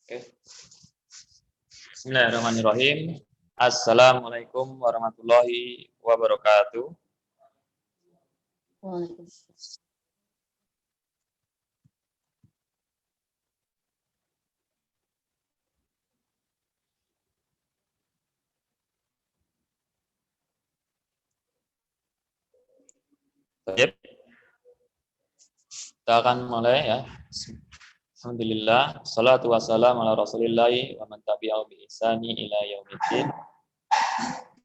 Oke. Bismillahirrahmanirrahim. Assalamualaikum warahmatullahi wabarakatuh. Waalaikumsalam. Baik. Kita akan mulai ya. Alhamdulillah, salatu wassalamu ala rasulillahi wa man tabi'ahu bi ihsani ila yaumiddin.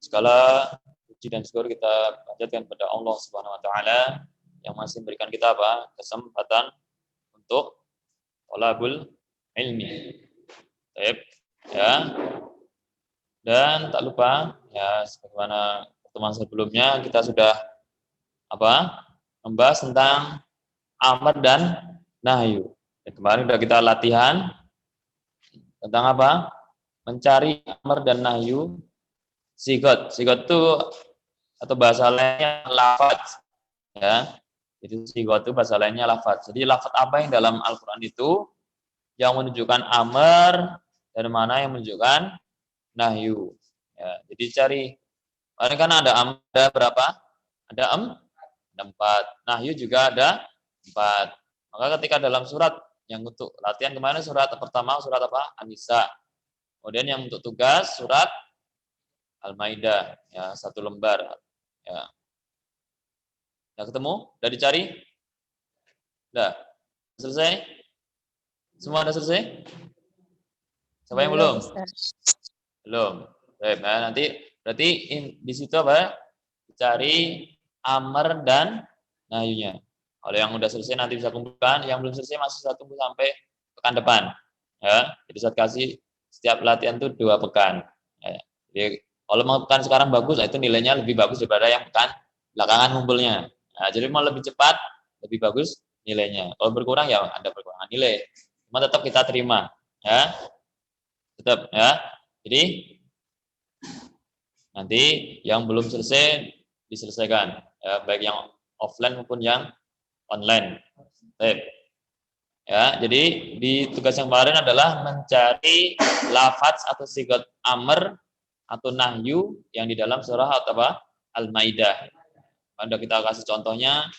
Segala puji dan syukur kita panjatkan kepada Allah Subhanahu wa taala yang masih memberikan kita kesempatan untuk thalabul ilmi. Baik, ya. Dan tak lupa ya, sebagaimana pertemuan sebelumnya kita sudah membahas tentang amar dan nahyu. Kemarin sudah kita latihan tentang mencari amar dan nahyu sigot. Sigot itu atau bahasa lainnya lafaz, ya. Jadi sigot itu bahasa lainnya lafaz. Jadi lafaz apa yang dalam Al-Qur'an itu yang menunjukkan amar dan mana yang menunjukkan nahyu. Ya, jadi cari. Karena kan ada amar ada berapa? Ada 4. Nahyu juga ada 4. Maka ketika dalam surat yang untuk latihan kemarin surat pertama surat An-Nisa. Kemudian yang untuk tugas surat Al-Maidah, ya, 1 lembar. Ya. Udah ketemu? Udah dicari? Udah. Selesai? Semua udah selesai? Siapa yang belum? Belum. Baik, nah, nanti berarti di situ Cari amar dan nahyunya. Kalau yang udah selesai nanti bisa kumpulkan, yang belum selesai masih bisa tunggu sampai pekan depan. Ya, jadi saya kasih setiap latihan itu 2 pekan. Ya, jadi kalau mau pekan sekarang bagus, itu nilainya lebih bagus daripada yang pekan belakangan ngumpulnya. Nah, jadi mau lebih cepat, lebih bagus nilainya. Kalau berkurang ya ada perkurangan nilai. Cuma tetap kita terima, ya. Tetap, ya. Jadi nanti yang belum selesai diselesaikan, ya, baik yang offline maupun yang online. Baik. Ya, jadi di tugas yang kemarin adalah mencari lafaz atau sigat amr atau nahyu yang di dalam surah Al-Maidah. Pada kita kasih contohnya,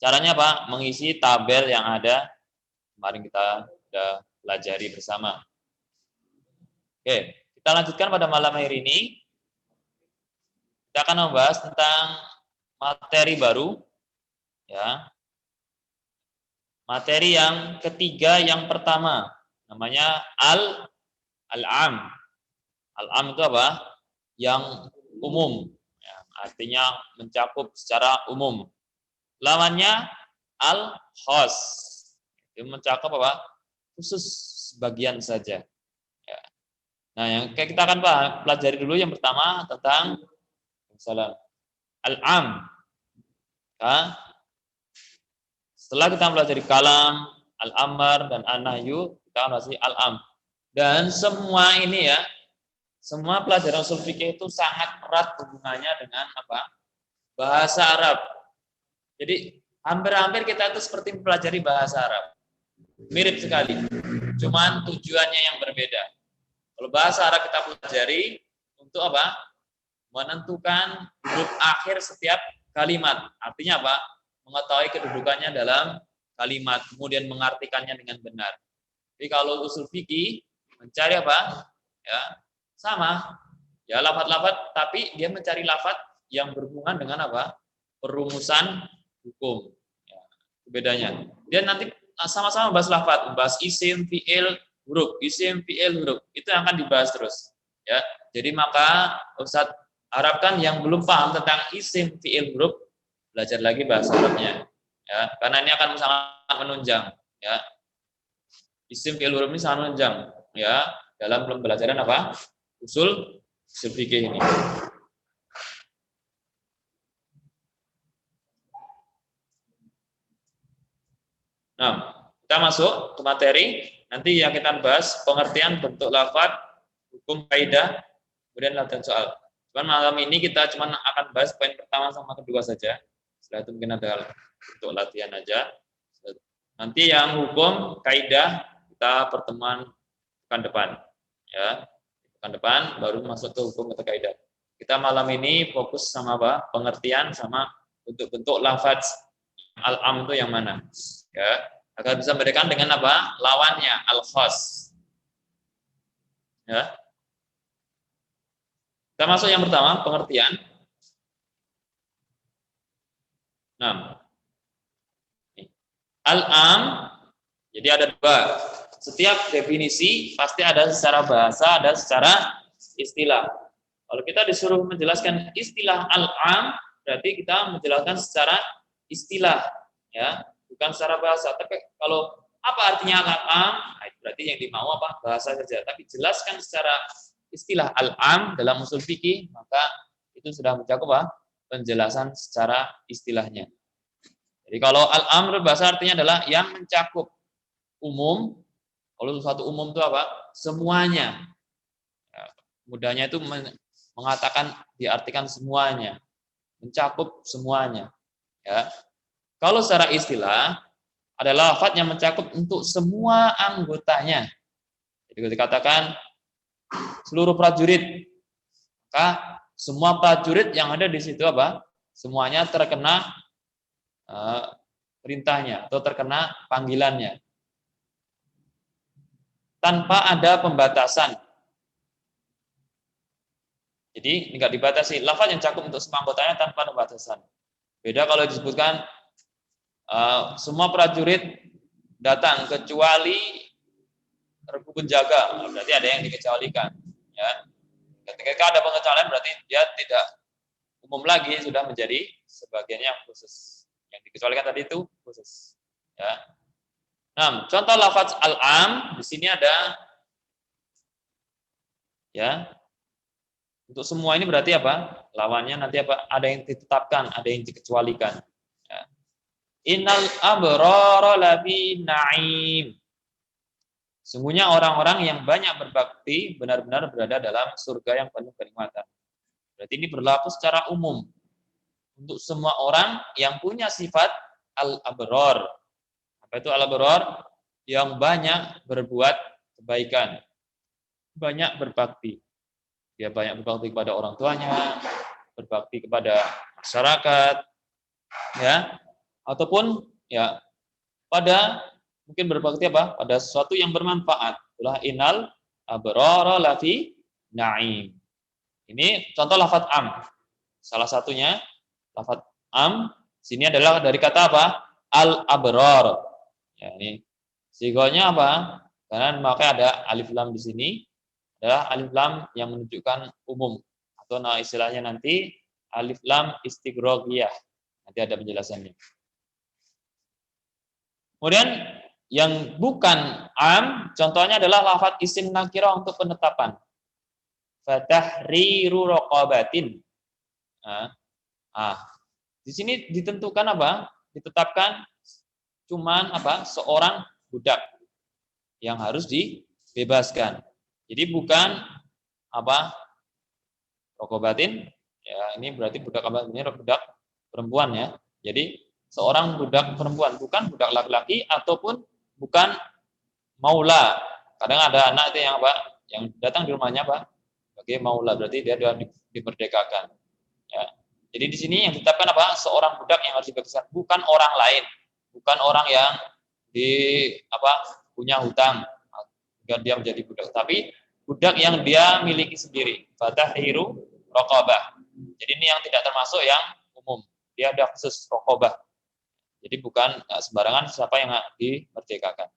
caranya mengisi tabel yang ada kemarin kita sudah pelajari bersama. Oke, kita lanjutkan pada malam hari ini. Kita akan membahas tentang materi baru, ya. Materi yang ketiga, yang pertama namanya al-am. Al-am itu yang umum, ya, artinya mencakup secara umum. Lawannya al-khos, itu mencakup khusus sebagian saja. Ya. Nah, yang kita akan pelajari dulu yang pertama tentang al-am. Ya. Setelah kita pelajari kalam, al-amr, dan an-nahyu, kita akan pelajari al-am. Dan semua ini ya, semua pelajaran usul fikih itu sangat erat hubungannya dengan bahasa Arab. Jadi hampir-hampir kita itu seperti mempelajari bahasa Arab. Mirip sekali. Cuman tujuannya yang berbeda. Kalau bahasa Arab kita pelajari untuk menentukan huruf akhir setiap kalimat. Artinya mengetahui kedudukannya dalam kalimat, kemudian mengartikannya dengan benar. Jadi kalau usul fikih mencari ya, sama. Ya, lafaz-lafaz, tapi dia mencari lafaz yang berhubungan dengan perumusan hukum. Ya, bedanya. Dia nanti sama-sama bahas lafaz, bahas isim, fi'il, huruf, isim, fi'il, huruf. Itu yang akan dibahas terus. Ya, jadi maka Ustadz harapkan yang belum paham tentang isim, fi'il, huruf, belajar lagi bahasa Arabnya, ya, karena ini akan sangat menunjang, ya. Isim fi'il huruf ini sangat menunjang, ya, dalam pembelajaran usul fikih ini. Nah, kita masuk ke materi. Nanti yang kita bahas pengertian bentuk lafaz, hukum kaidah, kemudian latihan soal. Cuman malam ini kita cuma akan bahas poin pertama sama kedua saja. Setelah itu mungkin ada untuk latihan aja. Nanti yang hukum kaidah kita pertemuan pekan depan. Ya, pekan depan baru masuk ke hukum atau kaidah. Kita malam ini fokus sama apa? Pengertian sama bentuk-bentuk lafaz al-am itu yang mana? Ya, agar bisa membedakan dengan apa? Lawannya al-khas. Ya. Kita masuk yang pertama, pengertian. Nah, al-am, jadi ada dua. Setiap definisi pasti ada secara bahasa, ada secara istilah. Kalau kita disuruh menjelaskan istilah al-am, berarti kita menjelaskan secara istilah, ya, bukan secara bahasa. Tapi kalau apa artinya al-am, nah, berarti yang dimau apa? Bahasa saja. Tapi jelaskan secara istilah al-am dalam usul fikih, maka itu sudah mencakup apa? Penjelasan secara istilahnya. Jadi kalau al-amr bahasa artinya adalah yang mencakup umum. Kalau suatu umum itu apa? Semuanya. Ya, mudahnya itu mengatakan diartikan semuanya, mencakup semuanya. Ya. Kalau secara istilah adalah lafaz yang mencakup untuk semua anggotanya. Jadi dikatakan seluruh prajurit, maka semua prajurit yang ada di situ apa? Semuanya terkena perintahnya atau terkena panggilannya. Tanpa ada pembatasan. Jadi enggak dibatasi. Lafaz yang cakup untuk semua anggotanya tanpa ada batasan. Beda kalau disebutkan semua prajurit datang kecuali regu penjaga, berarti ada yang dikecualikan. Ya. Ketika ada pengecualian berarti dia tidak umum lagi, sudah menjadi sebagian yang khusus. Yang dikecualikan tadi itu khusus. Ya. Nah, contoh lafaz al-am di sini ada, ya. Untuk semua ini berarti apa? Lawannya nanti apa? Ada yang ditetapkan, ada yang dikecualikan. Ya. Innal abrara lafi na'im. Sungguhnya orang-orang yang banyak berbakti benar-benar berada dalam surga yang penuh kenikmatan. Berarti ini berlaku secara umum untuk semua orang yang punya sifat al-abrar. Apa itu al-abrar? Yang banyak berbuat kebaikan, banyak berbakti. Dia banyak berbakti kepada orang tuanya, berbakti kepada masyarakat, ya, ataupun ya pada mungkin berbakti apa? Pada sesuatu yang bermanfaat. Itulah innal abrara lafi na'im. Ini contoh lafaz am. Salah satunya lafaz am sini adalah dari kata apa? Al-abrar. Ya, ini sigonya apa? Karena maka ada alif lam di sini adalah alif lam yang menunjukkan umum atau istilahnya nanti alif lam istighraqiyah. Nanti ada penjelasannya. Kemudian yang bukan am, contohnya adalah lafaz isim nakirah untuk penetapan. Fatahriru raqabatin. Di sini ditentukan apa? Ditetapkan cuman apa? Seorang budak yang harus dibebaskan. Jadi bukan apa? Raqabatin. Ya, ini berarti budak apa? Ini budak perempuan ya. Jadi seorang budak perempuan, bukan budak laki-laki ataupun bukan maula. Kadang ada anak itu yang apa? Yang datang di rumahnya apa? Sebagai maula, berarti dia sudah dimerdekakan. Ya. Jadi di sini yang ditetapkan apa? Seorang budak yang harus dibebaskan, bukan orang lain, bukan orang yang punya hutang agar dia menjadi budak, tapi budak yang dia miliki sendiri. Fatahriru raqabah. Jadi ini yang tidak termasuk yang umum. Dia ada khusus raqabah. Jadi bukan sembarangan siapa yang dimerdekakan.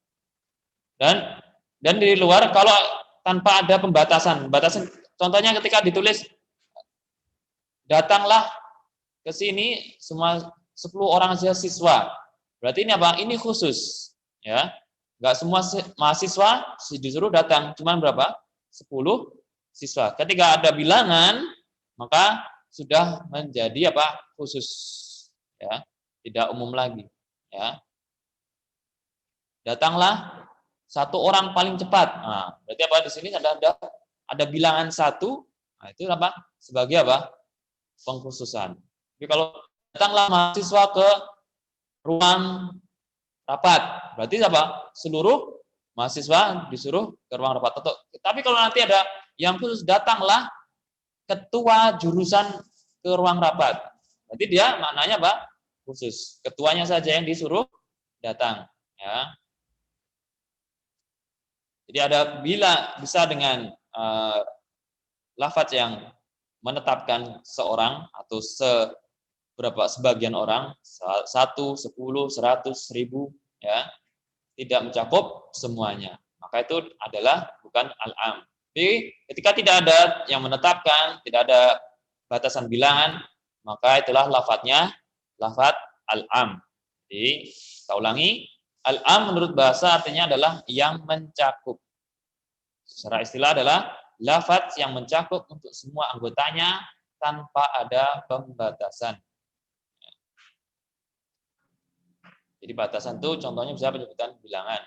Dan di luar kalau tanpa ada pembatasan. Contohnya ketika ditulis datanglah ke sini semua 10 orang saja siswa. Berarti ini apa? Ini khusus, ya. Enggak semua mahasiswa disuruh datang, cuma berapa? 10 siswa. Ketika ada bilangan, maka sudah menjadi apa? Khusus, ya. Tidak umum lagi, ya. Datanglah satu orang paling cepat. Nah, berarti apa di sini ada bilangan 1. Nah, itu apa? Sebagai apa? Pengkhususan. Jadi kalau datanglah mahasiswa ke ruang rapat, berarti apa? Seluruh mahasiswa disuruh ke ruang rapat. Tapi kalau nanti ada yang khusus, datanglah ketua jurusan ke ruang rapat. Berarti dia maknanya apa? Khusus. Ketuanya saja yang disuruh datang. Ya. Jadi ada bila bisa dengan lafaz yang menetapkan seorang atau sebagian orang, 1, 10, 100, 1000, ya, tidak mencakup semuanya. Maka itu adalah bukan al-am. Tapi ketika tidak ada yang menetapkan, tidak ada batasan bilangan, maka itulah lafadznya lafadz al-am. Jadi kita ulangi, al-am menurut bahasa artinya adalah yang mencakup. Secara istilah adalah lafadz yang mencakup untuk semua anggotanya tanpa ada pembatasan. Jadi batasan itu contohnya bisa penyebutan bilangan.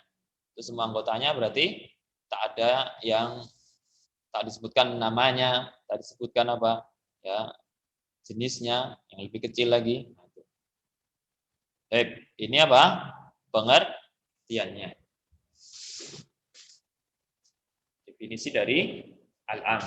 Itu semua anggotanya berarti tak ada yang tak disebutkan namanya, tak disebutkan apa, ya, jenisnya yang lebih kecil lagi. Baik, ini apa? Pengertiannya. Definisi dari al-am.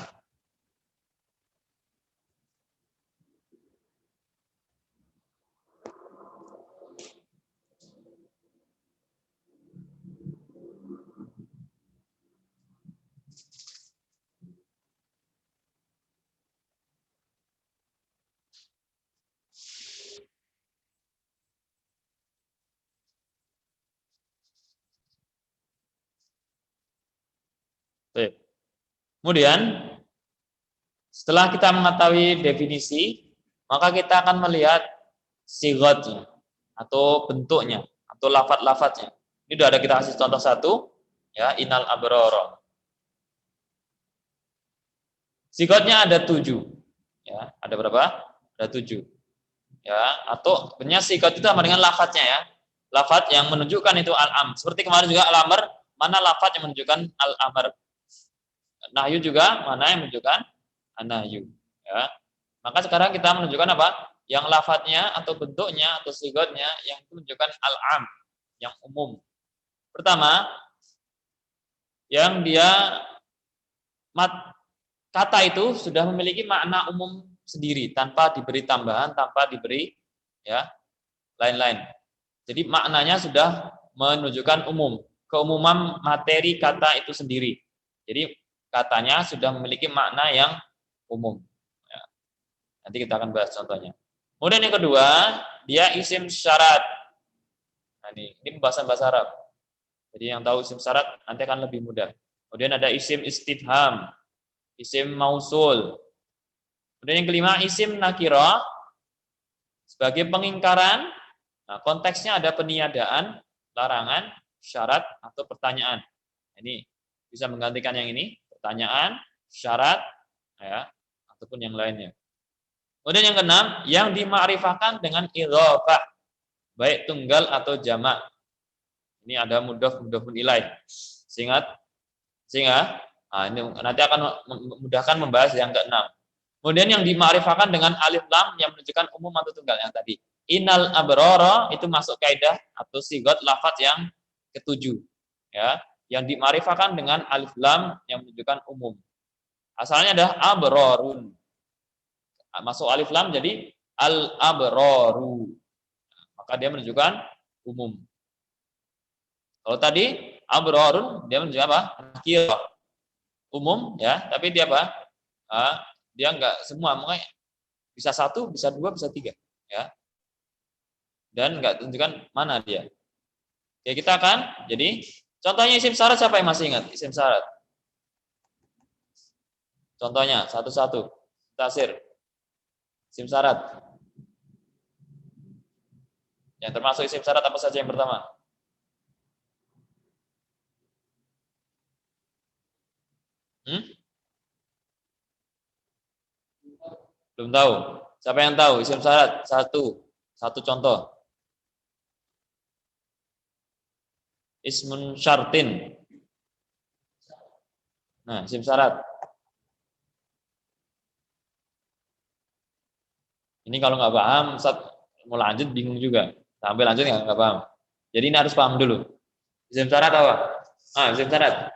Baik. Kemudian setelah kita mengetahui definisi, maka kita akan melihat sigotnya atau bentuknya atau lafadz-lafadznya. Ini sudah ada kita kasih contoh satu, ya, innal abrara. Sigotnya ada 7, ya, ada berapa? Ada 7, ya, atau sebenarnya sigot itu sama dengan lafadznya, ya, lafadz yang menunjukkan itu al-am. Seperti kemarin juga al-amr, mana lafadz yang menunjukkan al-amr. Nahyu juga mana yang menunjukkan an-nahyu, ya. Maka sekarang kita menunjukkan apa? Yang lafadznya atau bentuknya atau sigotnya yang menunjukkan al-am, yang umum. Pertama, yang dia kata itu sudah memiliki makna umum sendiri tanpa diberi tambahan, tanpa diberi, ya, lain-lain. Jadi maknanya sudah menunjukkan umum, keumuman materi kata itu sendiri. Jadi katanya sudah memiliki makna yang umum. Ya. Nanti kita akan bahas contohnya. Kemudian yang kedua, dia isim syarat. Nah, ini pembahasan bahasa Arab. Jadi yang tahu isim syarat nanti akan lebih mudah. Kemudian ada isim istifham, isim mausul. Kemudian yang kelima, isim nakirah sebagai pengingkaran. Nah, konteksnya ada peniadaan, larangan, syarat, atau pertanyaan. Ini bisa menggantikan yang ini, pertanyaan, syarat, ya, ataupun yang lainnya. Kemudian yang keenam, yang dimakrifahkan dengan idhofah, baik tunggal atau jamak. Ini ada mudhof mudhofun ilaih. Sehingga nah, ini nanti akan memudahkan membahas yang keenam. Kemudian yang dimakrifahkan dengan alif lam yang menunjukkan umum atau tunggal yang tadi. Innal abrara itu masuk kaidah atau sigot lafadz yang ketujuh, ya, yang dimakrifahkan dengan alif lam yang menunjukkan umum. Asalnya ada abrarun. Masuk alif lam jadi al abraru. Maka dia menunjukkan umum. Kalau tadi abrarun dia menunjukkan apa? Nakirah. Umum, ya, tapi dia apa? Dia enggak semua, makanya bisa 1, bisa 2, bisa 3, ya. Dan enggak tunjukkan mana dia. Ya, kita akan jadi contohnya isim syarat, siapa yang masih ingat isim syarat? Contohnya satu-satu. Tasir. Isim syarat. Yang termasuk isim syarat apa saja yang pertama? Belum tahu. Siapa yang tahu isim syarat? Satu contoh. Ismun syartin. Nah, isim syarat. Ini kalau nggak paham, mau lanjut bingung juga. Sampai lanjut nggak paham. Jadi ini harus paham dulu. Isim syarat apa? Isim syarat.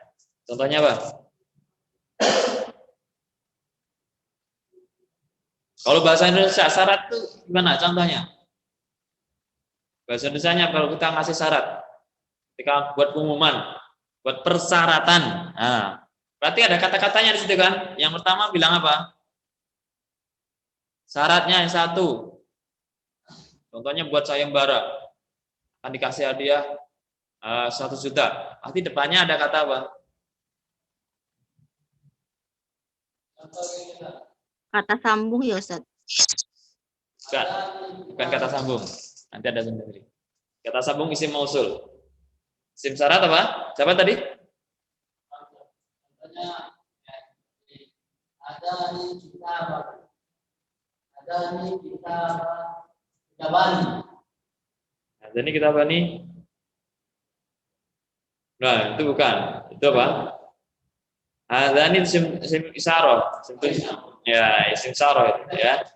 Contohnya apa? Kalau bahasa Indonesia syarat itu gimana contohnya? Bahasa Indonesianya kalau kita ngasih syarat, ketika buat pengumuman, buat persyaratan. Nah, berarti ada kata-katanya di situ kan? Yang pertama bilang apa? Syaratnya yang satu. Contohnya buat sayembara, akan dikasih hadiah 1 juta. Pasti depannya ada kata apa? Kata sambung ya Ustaz. Bukan kata sambung. Nanti ada sendiri. Kata sambung isim mausul. Isim syarat apa? Siapa tadi? Ada di kita bani. Nah, jadi kita apa nih? Nah, itu bukan. Itu apa? Ada ini isim isyarah. Ya, isim isyarah itu ya.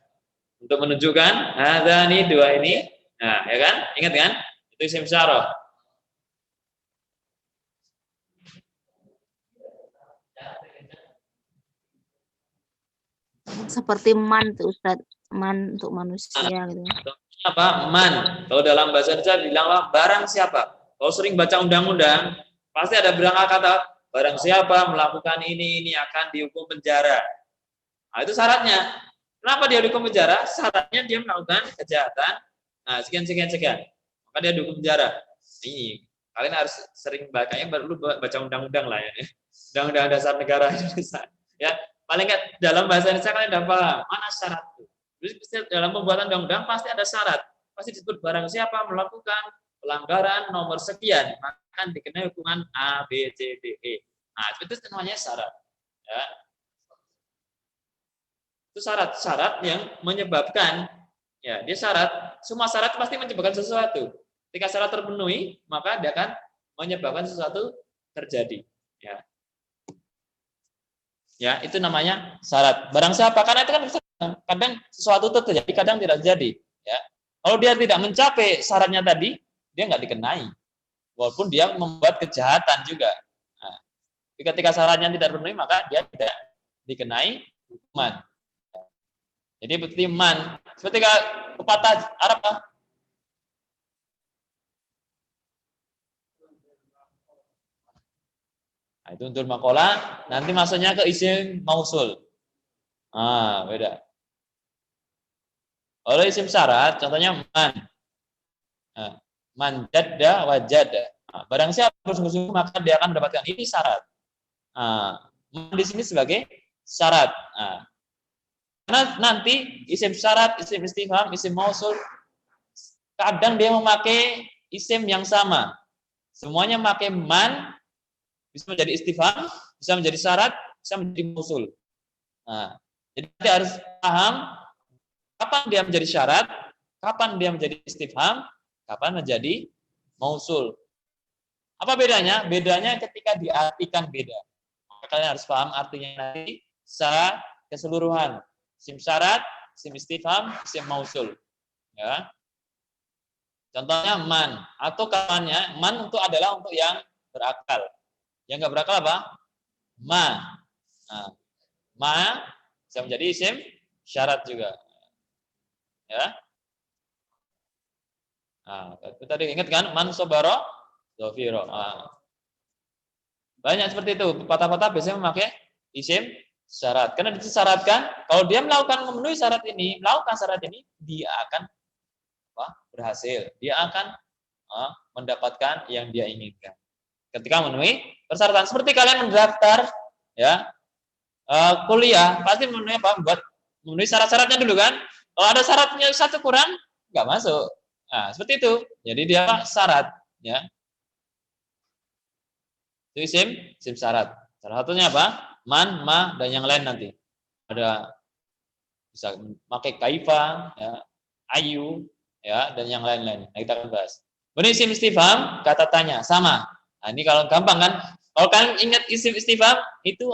Untuk menunjukkan ada nih dua ini. Nah, ya kan? Ingat kan? Itu isim isyarah. Seperti man tuh Ustaz. Man untuk manusia gitu. Apa? Man. Kalau dalam bahasa Indonesia bilang apa? Barang siapa. Kalau sering baca undang-undang, pasti ada berangkat kata barang siapa melakukan ini akan dihukum penjara. Nah, itu syaratnya. Kenapa dia dihukum penjara? Syaratnya dia melakukan kejahatan. Nah, sekian. Maka dia dihukum penjara. Ini kalian harus sering bacanya baru baca undang-undang lah ya. Undang-undang dasar negara Indonesia. Ya, paling nggak dalam bahasa Indonesia kalian udah paham mana syarat itu. Jadi dalam pembuatan undang-undang pasti ada syarat. Pasti disebut barang siapa melakukan pelanggaran nomor sekian maka akan dikenai hukuman A, B, C, D, E. Nah, itu namanya syarat. Ya. Itu syarat yang menyebabkan ya dia syarat, semua syarat pasti menyebabkan sesuatu. Ketika syarat terpenuhi, maka dia akan menyebabkan sesuatu terjadi. Ya, itu namanya syarat. Barang siapa? Karena itu kan kadang sesuatu itu terjadi, kadang tidak terjadi. Ya, kalau dia tidak mencapai syaratnya tadi, dia nggak dikenai, walaupun dia membuat kejahatan juga. Nah, ketika syaratnya tidak terpenuhi, maka dia tidak dikenai hukuman. Jadi seperti man, seperti pepatah Arab apa? Nah, itu untuk makola, nanti masuknya ke isim mausul. Beda. Kalau isim syarat, contohnya man. Man jadda wajada. Barang siapa bersungguh-sungguh maka dia akan mendapatkan ini syarat. Man di sini sebagai syarat. Karena nanti isim syarat, isim istifham, isim mausul kadang dia memakai isim yang sama. Semuanya memakai man, bisa menjadi istifham, bisa menjadi syarat, bisa menjadi mausul. Jadi kita harus paham kapan dia menjadi syarat, kapan dia menjadi istifham, kapan menjadi mausul. Apa bedanya? Bedanya ketika diartikan beda. Maka kalian harus paham artinya nanti secara keseluruhan. Isim syarat, isim istifham, isim mausul. Ya. Contohnya man atau kawannya, man untuk adalah untuk yang berakal. Yang enggak berakal apa? Ma. Ma bisa menjadi isim syarat juga. Ya. Itu tadi ingat kan? Man sobaro dhafiro. Banyak seperti itu. Patah-patah biasanya memakai isim syarat. Karena disyaratkan kalau dia memenuhi syarat ini, melakukan syarat ini, dia akan berhasil. Dia akan mendapatkan yang dia inginkan. Ketika memenuhi persyaratan. Seperti kalian mendaftar ya kuliah, pasti memenuhi apa? Buat memenuhi syarat-syaratnya dulu kan. Kalau ada syaratnya satu kurang, nggak masuk. Nah, seperti itu. Jadi dia syarat ya. Itu isim syarat. Salah satunya apa? Man, ma, dan yang lain nanti. Ada bisa pakai kaifa, ya, ayu, ya, dan yang lain-lain. Nah, kita akan bahas. Kemudian isim istifham, kata tanya, sama. Nah, ini kalau gampang kan? Kalau kalian ingat isim istifham, itu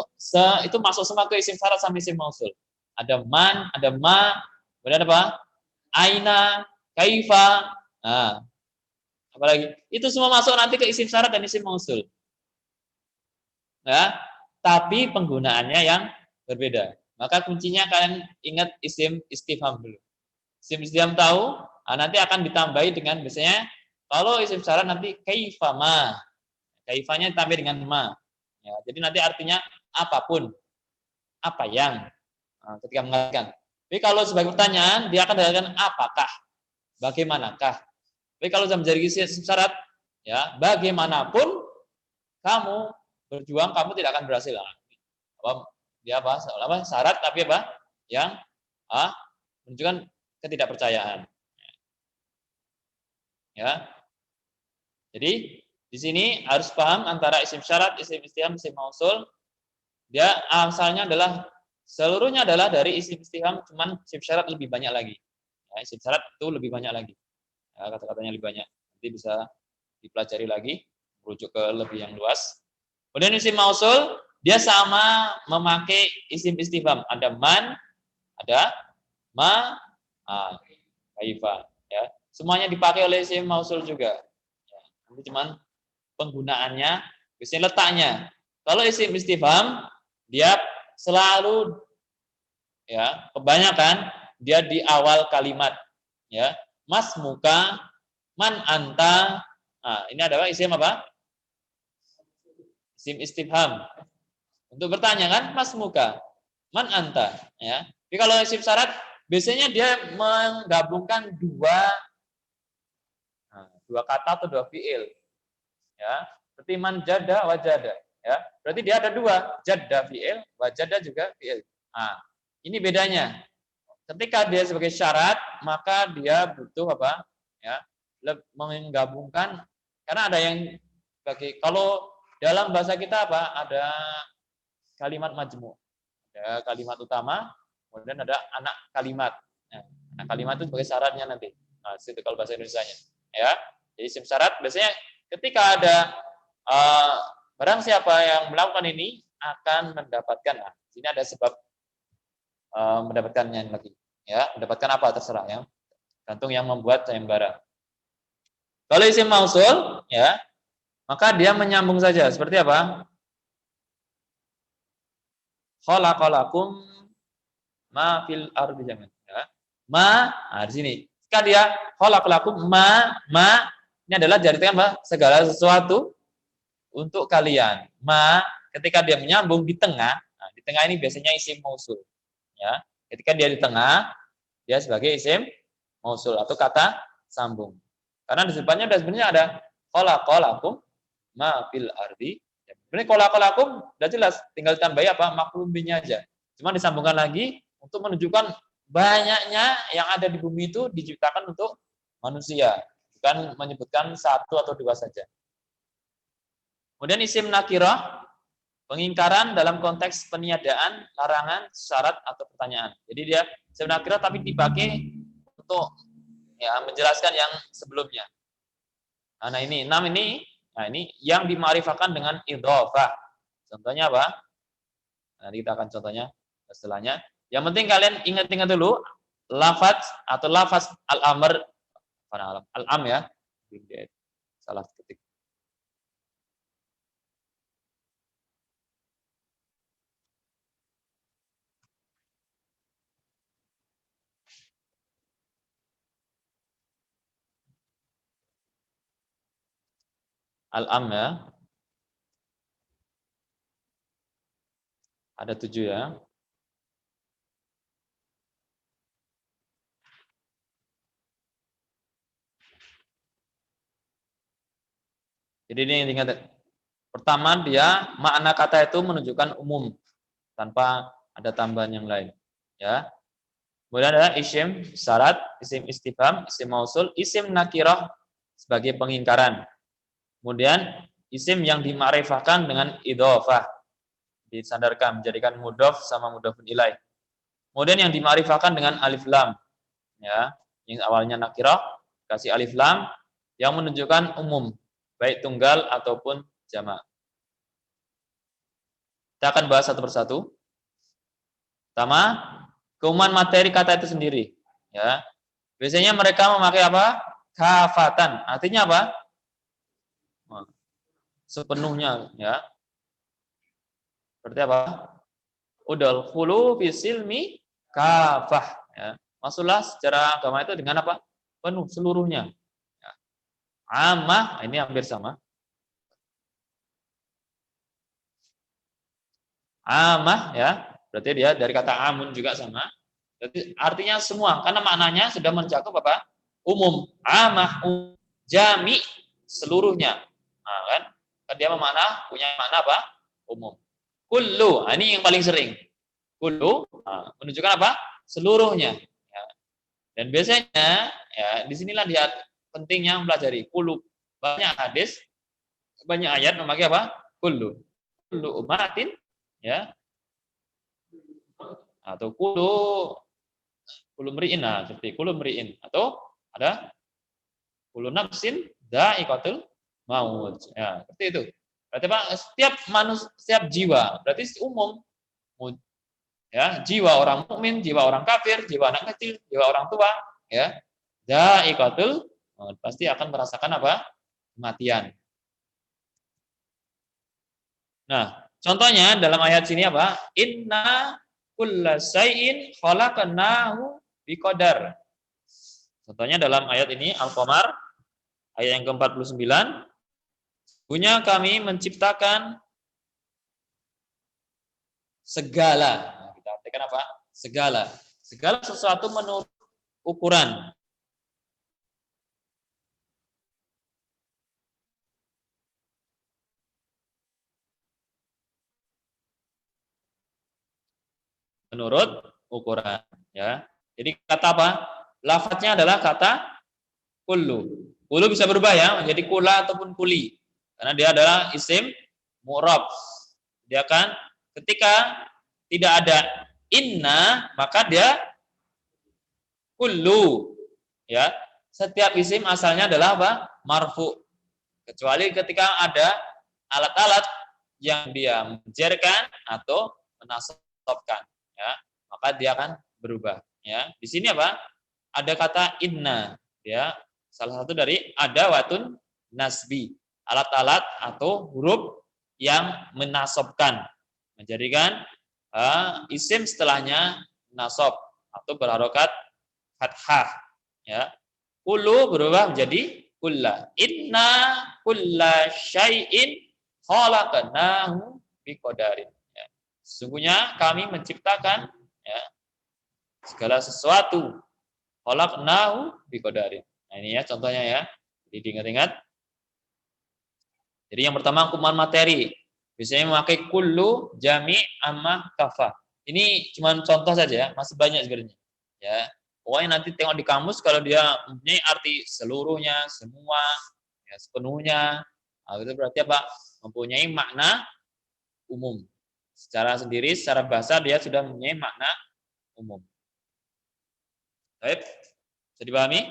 masuk semua ke isim syarat sama isim mausul. Ada man, ada ma, kemudian apa? Aina, kaifa. Nah, apalagi? Itu semua masuk nanti ke isim syarat dan isim mausul. Ya, tapi penggunaannya yang berbeda. Maka kuncinya kalian ingat isim istifham dulu. Isim istifham tahu, nanti akan ditambahi dengan biasanya kalau isim syarat nanti kaifama. Kaifanya ditambah dengan ma. Ya, jadi nanti artinya apapun, apa yang ketika mengatakan. Tapi kalau sebagai pertanyaan dia akan mengatakan apakah, bagaimanakah. Tapi kalau sudah menjadi isim syarat, ya bagaimanapun kamu berjuang kamu tidak akan berhasil. Apa dia apa? Syarat tapi apa? Yang menunjukkan ketidakpercayaan. Ya. Jadi di sini harus paham antara isim syarat, isim istifham, isim mausul. Dia asalnya adalah seluruhnya adalah dari isim istifham, cuman isim syarat lebih banyak lagi. Ya, isim syarat itu lebih banyak lagi. Ya, kata-katanya lebih banyak. Nanti bisa dipelajari lagi, merujuk ke lebih yang luas. Kemudian isim mausul dia sama memakai isim istifham. Ada man, ada ma, kaifa. Ya, semuanya dipakai oleh isim mausul juga. Ya, nanti cuman penggunaannya, biasanya letaknya. Kalau isim istifham, dia selalu ya kebanyakan dia di awal kalimat. Ya, mas muka, man anta. Nah, ini adalah isim apa? Isim istifham. Untuk bertanya kan, mas muka, man anta. Ya. Jadi kalau isim syarat, biasanya dia menggabungkan dua kata atau dua fiil. Ya, seperti man jada wajada. Ya, berarti dia ada dua, jada fiil, wajada juga fiil. Nah, ini bedanya. Ketika dia sebagai syarat, maka dia butuh apa? Ya, menggabungkan karena ada yang bagi kalau dalam bahasa kita apa? Ada kalimat majmu. Ada kalimat utama, kemudian ada anak kalimat. Nah, anak kalimat itu sebagai syaratnya nanti. Nah, itu kalau bahasa Indonesianya. Ya, jadi isim syarat biasanya ketika ada barang siapa yang melakukan ini akan mendapatkan. Nah, sini ada sebab mendapatkannya lagi. Ya, mendapatkan apa terserah ya. Gantung yang membuat sayembara. Kalau isim mausul, ya, maka dia menyambung saja. Seperti apa? Khalaqalakum ma fil ardi jami'an. Ya. Nah di sini. Jika dia khalaqalakum ma ini adalah diartikan apa? Segala sesuatu untuk kalian. Ketika dia menyambung di tengah, nah, di tengah ini biasanya isim mausul. Ya. Ketika dia di tengah, dia sebagai isim mausul atau kata sambung. Karena di depannya sebenarnya ada khalaqalakum ma fil ardi. Sebenarnya khalaqalakum sudah jelas, tinggal tambahi apa? Maklum binya aja. Cuma disambungkan lagi untuk menunjukkan banyaknya yang ada di bumi itu diciptakan untuk manusia, bukan menyebutkan satu atau dua saja. Kemudian isim nakirah, pengingkaran dalam konteks peniadaan, larangan, syarat atau pertanyaan. Jadi dia isim nakirah tapi dipakai untuk ya menjelaskan yang sebelumnya. Nah ini 6 ini, nah ini yang dima'rifahkan dengan idhofah. Contohnya apa? Nanti kita akan contohnya setelahnya. Yang penting kalian ingat-ingat dulu lafaz atau lafaz al-amr, al-am ya. Salah ketik. Al-am ya. Ada 7 ya. Jadi ini yang ingat. Pertama dia makna kata itu menunjukkan umum tanpa ada tambahan yang lain. Ya. Kemudian ada isim syarat, isim istifham, isim mausul, isim nakirah sebagai pengingkaran. Kemudian isim yang dimakrifahkan dengan idhofah, disandarkan menjadikan mudhof sama mudhofun ilaih. Kemudian yang dimakrifahkan dengan alif lam, ya, yang awalnya nakirah kasih alif lam yang menunjukkan umum, baik tunggal ataupun jamak. Kita akan bahas satu persatu. Pertama, keumuman materi kata itu sendiri. Ya, biasanya mereka memakai apa? Kafatan. Artinya apa? Sepenuhnya. Ya. Berarti apa? Udkhulu fisilmi kafah. Ya. Masuklah secara agama itu dengan apa? Penuh seluruhnya. Ya. Amah, ini hampir sama. Amah ya, berarti dia dari kata amun juga sama. Jadi artinya semua, karena maknanya sudah mencakup apa? Umum. Amah, jami, seluruhnya. Nah, kan? Dia punya makna apa? Umum. Kullu, ini yang paling sering. Kullu menunjukkan apa? Seluruhnya. Ya. Dan biasanya ya disinilah dia pentingnya mempelajari kullu. Banyak hadis, banyak ayat memakai apa? Kullu. Kullu umatin ya, atau kullu mri'in, seperti kullu mri'in, atau ada kullu nafsin dha'iqatul maut. Ya, seperti itu. Berarti Pak, setiap manusia, setiap jiwa, berarti umum. Ya, jiwa orang mukmin, jiwa orang kafir, jiwa anak kecil, jiwa orang tua, ya. Dha'iqatul maut, pasti akan merasakan apa? Kematian. Nah, contohnya dalam ayat sini apa? Inna kulla syai'in khalaqnahu biqadar. Contohnya dalam ayat ini Al-Qamar ayat yang ke-49, punya kami menciptakan segala. Nah, kita artikan apa? Segala. Segala sesuatu menurut ukuran. Menurut ukuran, ya. Jadi kata apa? Lafadznya adalah kata kullu. Kullu bisa berubah ya, menjadi kula ataupun kuli. Karena dia adalah isim mu'rab. Dia kan ketika tidak ada inna, maka dia kullu. Ya. Setiap isim asalnya adalah apa? Marfu. Kecuali ketika ada alat-alat yang dia menjerkan atau menasabkan, ya, maka dia akan berubah. Ya, di sini apa? Ada kata inna, ya, salah satu dari adawatun nasbi, alat-alat atau huruf yang menasabkan, menjadikan isim setelahnya nasab atau berharokat fathah. Ya, kullu berubah menjadi kulla. Inna kulla syai'in khalaqnahu biqadarin. Ya. Sesungguhnya kami menciptakan ya, segala sesuatu khalaqnahu biqadarin. Nah, ini ya contohnya ya. Jadi diingat-ingat. Jadi yang pertama kuman materi. Biasanya memakai kullu, jami, amma, kafa. Ini cuma contoh saja ya, masih banyak sebenarnya. Ya. Pokoknya nanti tengok di kamus kalau dia mempunyai arti seluruhnya, semua, ya, sepenuhnya, itu berarti apa? Mempunyai makna umum. Secara sendiri, secara bahasa dia sudah mempunyai makna umum. Baik, bisa dipahami?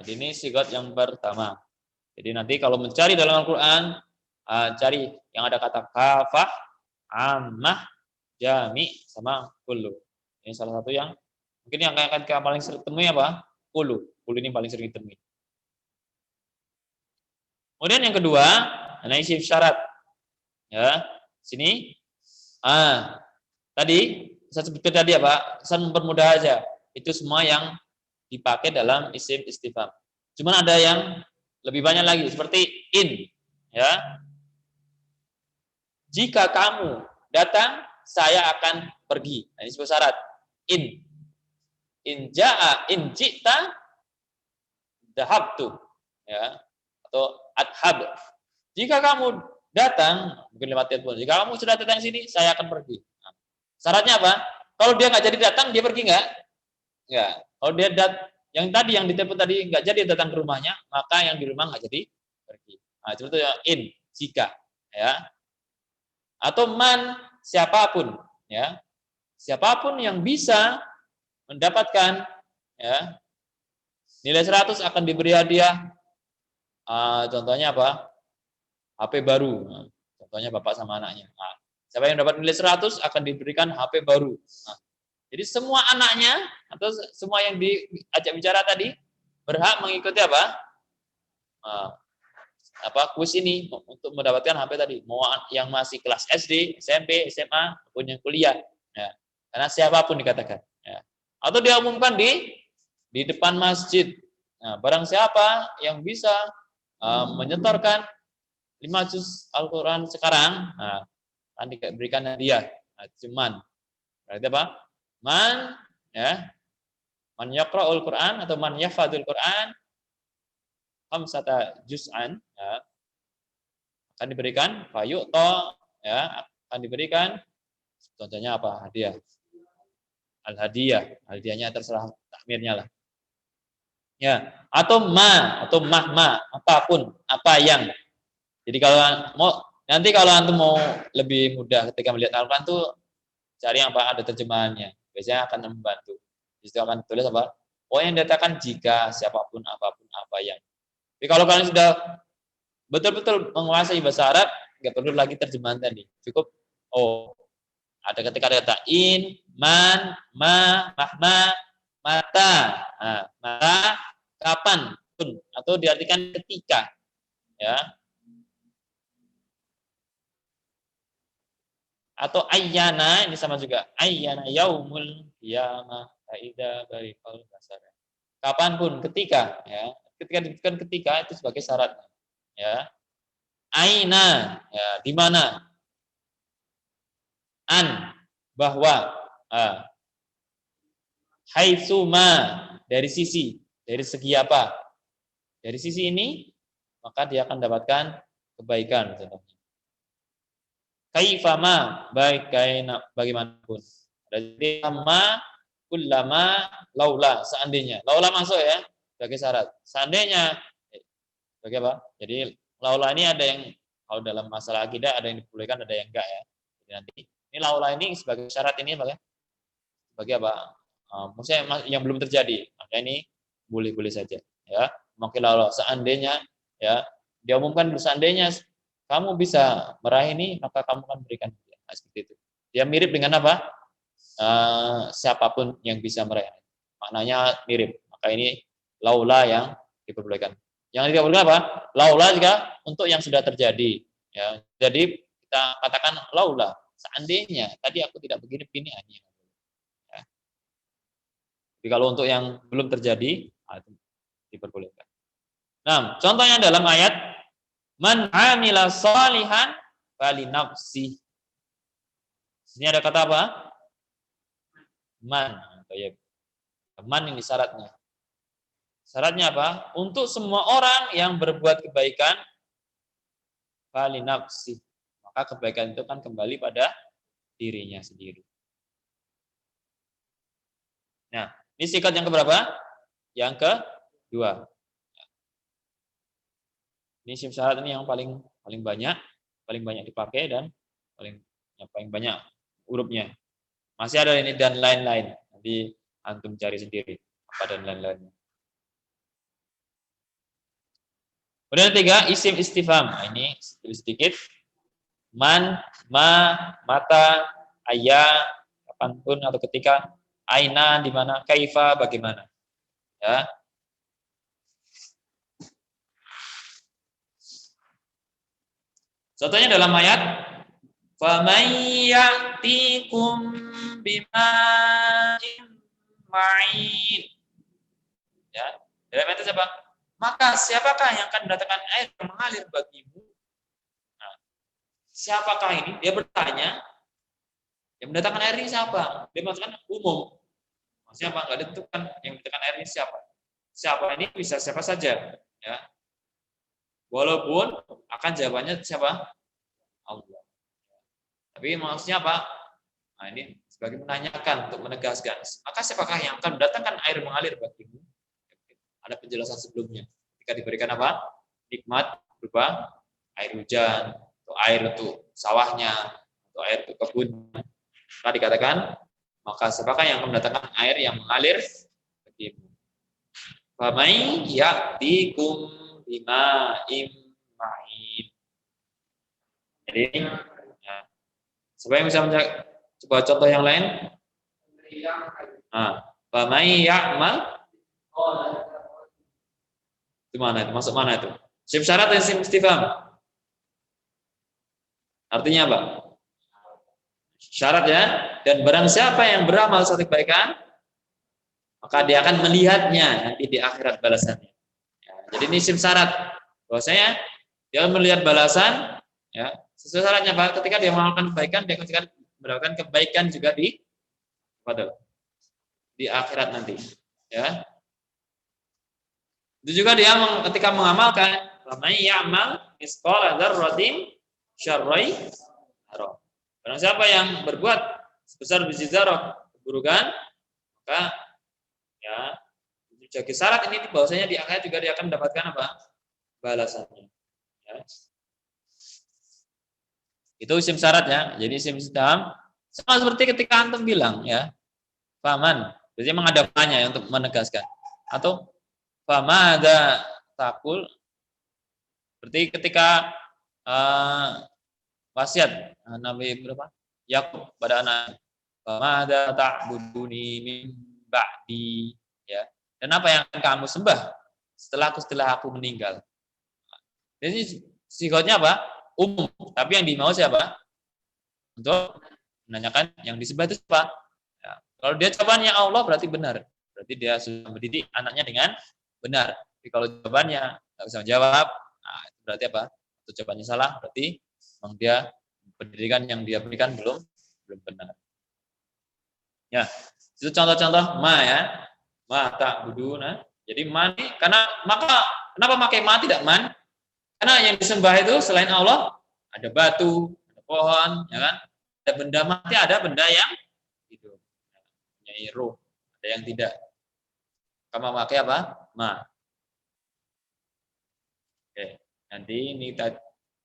Jadi ini sigat yang pertama. Jadi nanti kalau mencari dalam Al-Quran, cari yang ada kata kafah, ammah, jami, sama kullu. Ini salah satu yang mungkin yang akan kita paling sering temui apa? Kullu. Kullu ini paling sering ditemui. Kemudian yang kedua, isim syarat. Ya, sini. Tadi saya sebutkan tadi apa? Saya mempermudah aja. Itu semua yang dipakai dalam isim istifham. Cuman ada yang lebih banyak lagi seperti in, ya. Jika kamu datang, saya akan pergi. Nah, ini sebuah syarat. In ja'a in ji'ta dhahabtu, ya, atau adhab. Jika kamu datang, mungkin lewat telepon. Jika kamu sudah datang sini, saya akan pergi. Nah, syaratnya apa? Kalau dia nggak jadi datang, dia pergi nggak? Nggak. Kalau dia yang tadi yang ditelepon tadi nggak jadi datang ke rumahnya, maka yang di rumah nggak jadi pergi. Nah, itu in jika, ya. Atau man, siapapun, ya. Siapapun yang bisa mendapatkan ya nilai 100 akan diberi hadiah. Contohnya apa? HP baru. Nah, contohnya bapak sama anaknya. Nah, siapa yang dapat nilai 100 akan diberikan HP baru. Nah, jadi semua anaknya atau semua yang diajak bicara tadi berhak mengikuti apa? kuis ini untuk mendapatkan HP tadi, mau yang masih kelas SD, SMP, SMA, maupun yang kuliah. Ya. Karena siapapun dikatakan. Ya. Atau dia umumkan di depan masjid. Nah, barang siapa yang bisa menyetorkan 5 juz Al-Quran sekarang, nah, akan diberikan hadiah. Nah, cuman, berarti apa? Man yaqra'ul Quran atau man yahfadzul Quran khamsata juz'an, ya, akan diberikan fayu'ta, ya, akan diberikan contohnya apa? Hadiah. Al-hadiyah, hadiahnya terserah takmirnya lah. Ya, atau mahma, apapun, apa yang. Jadi kalau kalau antum mau lebih mudah ketika melihat Al-Qur'an tuh cari yang apa ada terjemahannya. Biasanya akan membantu. Di situ akan tulis apa? Oh, yang dikatakan jika siapapun apapun apa yang. Jadi kalau kalian sudah betul-betul menguasai bahasa Arab, nggak perlu lagi terjemahan tadi. Cukup ada ketika ada kata in, man, mahma, mata. Nah, mata kapan pun atau diartikan ketika, ya. Atau ayyana, ini sama juga. Ayyana yaumul qiyamah faida barikal basar. Kapanpun, ketika, ya. Ketika disebutkan ketika itu sebagai syarat, ya. Aina, ya, di mana? An, bahwa. Haitsuma, dari sisi, dari segi apa? Dari sisi ini, maka dia akan mendapatkan kebaikan. Kaifama, baik bagaimanapun. Berarti kullama, laula, seandainya. Laula masuk ya, sebagai syarat. Seandainya, sebagai apa? Jadi laula ini ada yang, kalau dalam masalah akidah ada yang dibolehkan, ada yang enggak ya. Jadi nanti, ini laula ini sebagai syarat ini sebagai apa? Maksudnya yang belum terjadi, maka ini boleh-boleh saja, ya. Mungkin laula seandainya, ya, dia umumkan seandainya kamu bisa meraih ini, maka kamu akan berikan. Nah, seperti itu. Dia mirip dengan apa? Siapapun yang bisa meraih. Maknanya mirip. Maka ini laula yang diperbolehkan. Yang tidak boleh apa? Laula juga untuk yang sudah terjadi. Ya. Jadi kita katakan laula. Seandainya tadi aku tidak begini-begini hanya. Ya. Jadi kalau untuk yang belum terjadi, itu diperbolehkan. Nah, contohnya dalam ayat man amila salihan fali nafsi. Sini ada kata apa? Man. Man ini syaratnya. Syaratnya apa? Untuk semua orang yang berbuat kebaikan fali nafsi. Maka kebaikan itu kan kembali pada dirinya sendiri. Nah, ini sikat yang keberapa? Yang kedua. Ini syarat ini yang paling banyak dipakai dan paling banyak hurufnya. Masih ada ini dan lain-lain. Nanti antum cari sendiri apa dan lain-lainnya. Kemudian ketiga, isim istifham. Nah, ini sedikit. Man, ma, mata, ayah, kapanpun atau ketika, aina, di mana, kaifa, bagaimana. Ya. Contohnya dalam ayat فَمَنْ يَأْتِكُمْ بِمَاءٍ مَعِينٍ. Ya, dalam ayat siapa? Maka siapakah yang akan mendatangkan air yang mengalir bagimu? Nah, siapakah ini? Dia bertanya. Yang mendatangkan air ini siapa? Dia mengatakan umum. Maksudnya apa? Enggak ditentukan yang mendatangkan air ini siapa. Siapa ini bisa siapa saja. Ya. Walaupun akan jawabannya siapa? Allah. Tapi maksudnya apa? Nah, ini sebagai menanyakan untuk menegaskan. Maka siapakah yang akan mendatangkan air mengalir bagimu? Ada penjelasan sebelumnya. Ketika diberikan apa? Nikmat berupa air hujan, atau air untuk sawahnya, atau air untuk kebun. Maka dikatakan, maka siapakah yang akan mendatangkan air yang mengalir bagimu? Famai ya'tikum bima'im ma'in. Jadi, ya. Siapa yang bisa coba contoh yang lain? Nah, famai ya'mal. Itu mana itu? Masuk mana itu? Isim syarat dan isim istifham. Artinya apa? Syarat ya. Dan barang siapa yang beramal suatu kebaikan, maka dia akan melihatnya nanti di akhirat balasannya. Ya, jadi ini isim syarat. Bahwasanya dia melihat balasan ya, sesuai syaratnya Pak. Ketika dia melakukan kebaikan, dia akan mendapatkan kebaikan juga di di akhirat nanti. Ya. Itu juga dia ketika mengamalkan, "May ya'mal misqala dzarratin syarrai yara." Barang siapa yang berbuat sebesar biji zarah keburukan, maka ya jadi syarat ini bahwasanya di akhirat juga dia akan mendapatkan apa? Balasannya. Ya. Itu isim syarat ya. Jadi isim istifham sama seperti ketika antum bilang ya, faman. Berarti memang ada fanya ya untuk menegaskan. Atau fama ada takul. Berarti ketika wasiat Nabi berapa? Yakub pada anak. Fama ada ta'buduni min ba'di ya. Dan apa yang akan kamu sembah setelah aku meninggal? Jadi sigotnya apa? Umum. Tapi yang dimau siapa? Untuk menanyakan yang disembah itu siapa? Ya. Kalau dia jawabannya Allah berarti benar. Berarti dia sudah mendidik anaknya dengan benar. Tapi kalau jawabannya nggak bisa menjawab, nah, itu berarti apa? Itu jawabannya salah. Berarti memang dia pendidikan yang dia berikan belum benar. Ya, itu contoh-contoh ma ya. Ma tak buduna. Jadi ma ini karena maka kenapa pakai ma tidak man? Karena yang disembah itu selain Allah ada batu, ada pohon, ya kan? Ada benda mati, ada benda yang hidup. Punya ruh, ada yang tidak. Kamu pakai apa? Ma. Oke. Nanti ini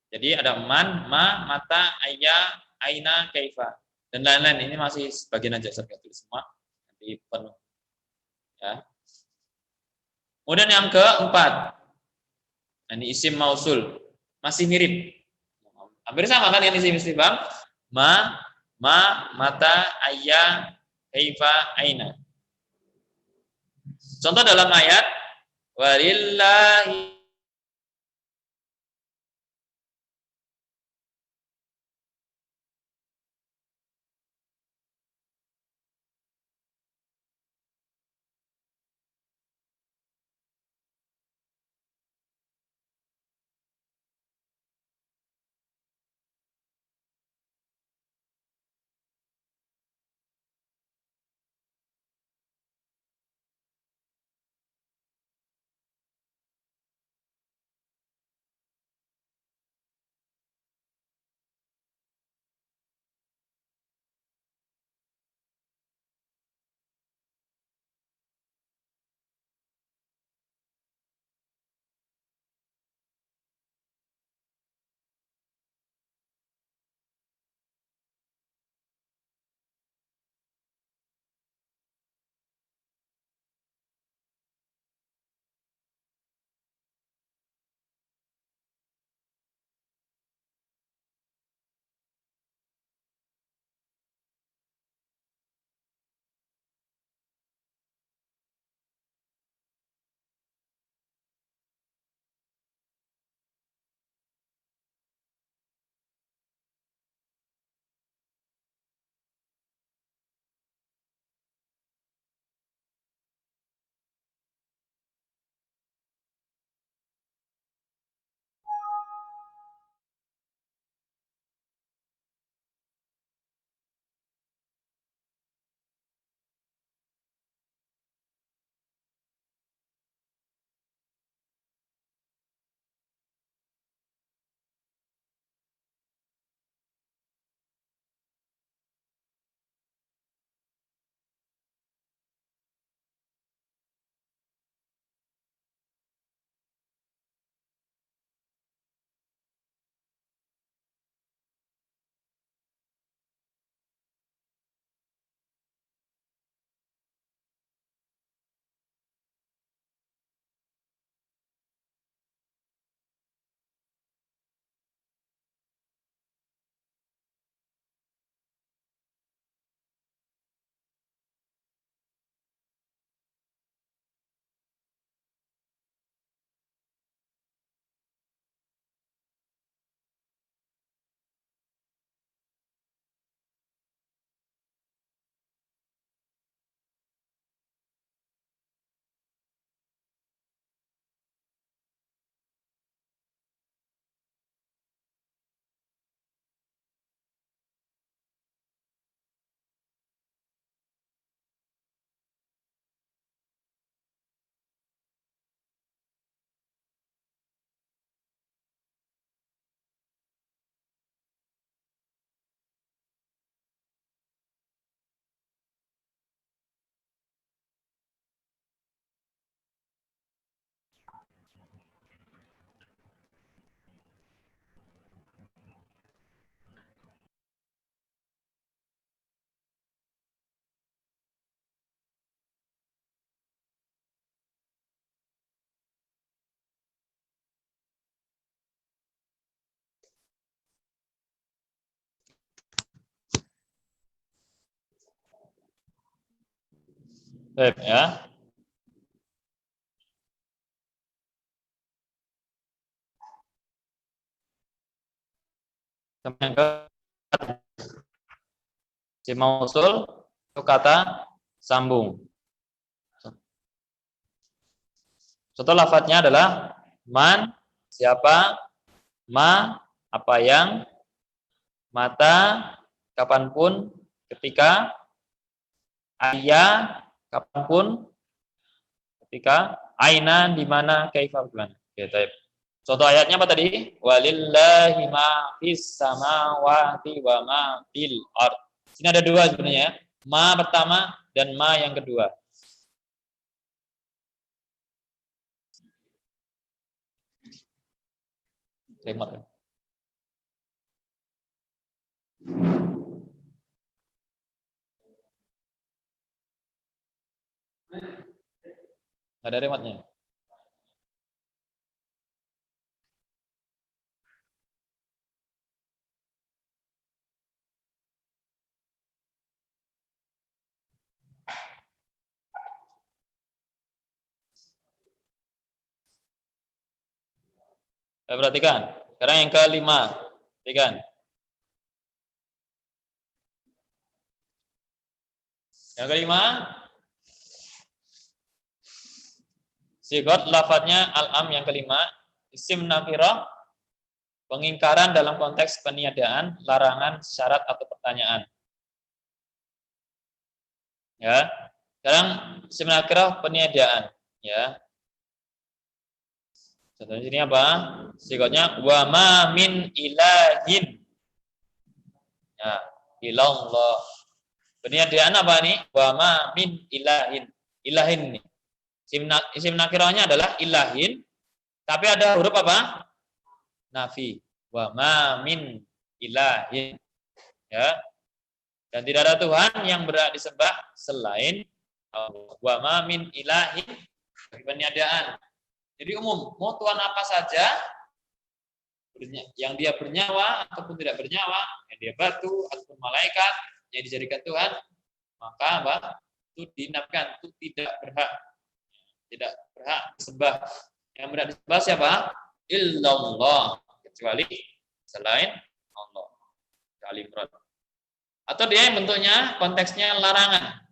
jadi ada man, ma, mata, ayya, aina, kaifa dan lain-lain. Ini masih sebagian aja saya tulis semua. Nanti penuh. Ya. Kemudian yang keempat, ini isim mausul, masih mirip. Hampir sama kan yang isim istifham? Ma, mata, ayya, kaifa, aina. Contoh dalam ayat walillahi Baik, ya. Yang ke si mausul itu kata sambung. Contoh lafadznya adalah man, siapa, ma, apa yang, mata, kapanpun, ketika, ayah, kapanpun, ketika, aina, di mana, kaifa, bagaimana. Oke, baik. Contoh ayatnya apa tadi? Walillahi ma fis samawati wa ma fil ard. Sini ada dua sebenarnya. Ma pertama dan ma yang kedua. Remote. Ada remote-nya. Perhatikan. Sekarang yang kelima. Perhatikan. Yang kelima. Sigot lafadznya al-am yang kelima. Isim nakirah. Pengingkaran dalam konteks peniadaan, larangan, syarat, atau pertanyaan. Ya. Sekarang isim nakirah peniadaan. Ya. Contohnya sini apa? Sigotnya wa ma min ilahin. Ya, ilallah. Peniadaan apa nih? Wa ma min ilahin. Ilahin nih. Isim nakirahnya adalah ilahin, tapi ada huruf apa? Nafi. Wa ma min ilahin. Ya. Dan tidak ada Tuhan yang berhak disembah selain Allah. Wa ma min ilahin. Peniadaan. Jadi umum, mau Tuhan apa saja yang dia bernyawa ataupun tidak bernyawa, yang dia batu ataupun malaikat yang dijadikan Tuhan, maka apa? Itu dinafikan, itu tidak berhak disembah. Yang berhak disembah siapa? Illallah, kecuali selain Allah. Al-Imran. Atau dia yang bentuknya konteksnya larangan.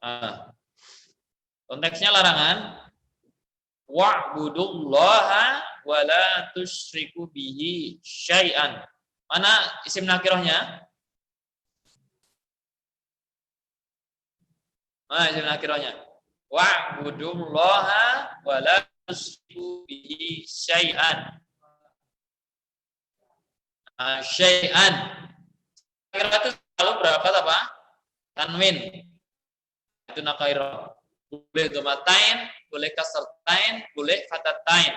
Nah, konteksnya larangan. Wa'budullaha wa la tusyriku bihi syai'an. Mana isim nakirahnya? Mana isim nakirahnya? Wa'budullaha wa la tusyriku bihi syai'an. Syai'an. Nakirah itu selalu berapa apa? Tanwin. Itu nakirah. Boleh domatain, boleh kasratain, boleh fatatain.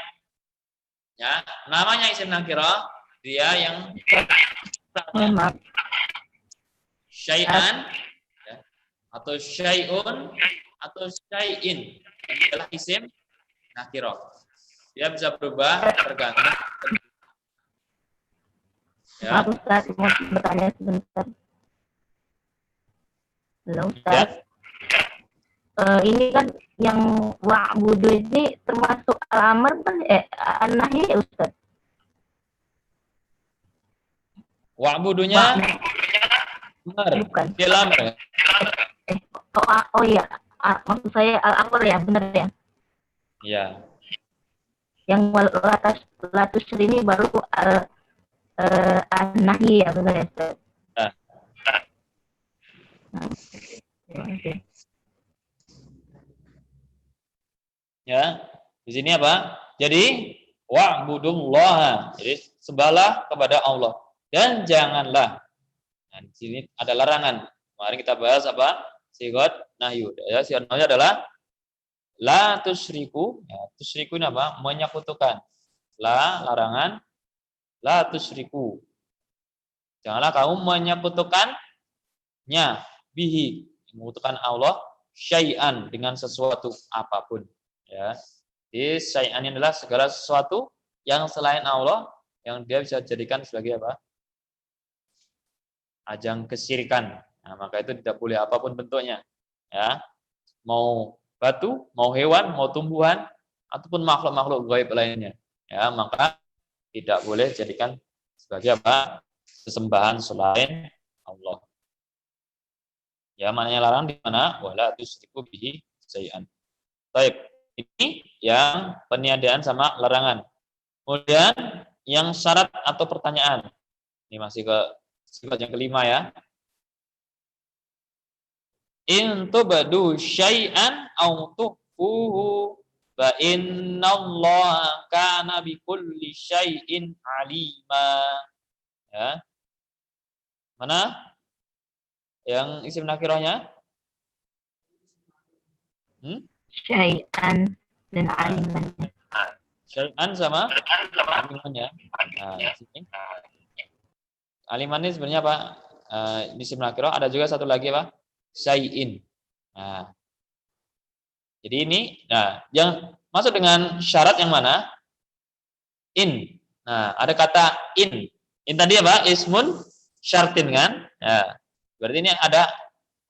Ya, namanya isim nakirah, dia yang syai'an ya, atau syai'un atau syai'in adalah isim nakirah. Dia bisa berubah tergantung. Ya. Maaf Ustaz, mau bertanya sebentar. Halo Ustaz. Ya. Ini kan yang wa'budu ini termasuk al-amr kan an-nahi ya Ustaz? Wa'budunya benar. Bukan. Dia lamar. Oh iya, maksud saya al-amr ya, benar ya? Iya. Yang latus ini baru an-nahi ya, benar ya Ustaz? Okay. Ya, di sini apa? Jadi wa'budullaha. Jadi sembahlah kepada Allah dan janganlah. Nah, di sini ada larangan. Kemarin kita bahas apa? Sigot nahyu. Ya, sigot nahyu adalah la tusyriku. Ya, tusyriku ini apa? Menyekutukan. La larangan. La tusyriku. Janganlah kamu menyekutukannya bihi, menyekutukan Allah syai'an dengan sesuatu apapun. Ya, jadi syai'an adalah segala sesuatu yang selain Allah yang dia bisa jadikan sebagai apa? Ajang kesyirikan. Nah, maka itu tidak boleh apapun bentuknya. Ya. Mau batu, mau hewan, mau tumbuhan, ataupun makhluk-makhluk gaib lainnya. Ya, maka tidak boleh jadikan sebagai apa? Sesembahan selain Allah. Ya, maknanya larang di mana? Wala tusyriku bihi syai'an. Baik. Ini yang peniadaan sama larangan. Kemudian yang syarat atau pertanyaan. Ini masih ke sifat yang kelima ya. In tubadu syai'an aw tukhfuhu fa innallaha kana bikulli syai'in alima. Ya. Mana yang isim nakirahnya? Syai'an dan aliman. Syai'an sama alimannya. Nah, di sini. Aliman ini sebenarnya apa? Isim nakirah. Ada juga satu lagi apa? Syai'in. Nah, jadi ini, nah, yang masuk dengan syarat yang mana? In. Nah, ada kata in. In tadi apa? Ismun syartin kan? Ya. Berarti ini ada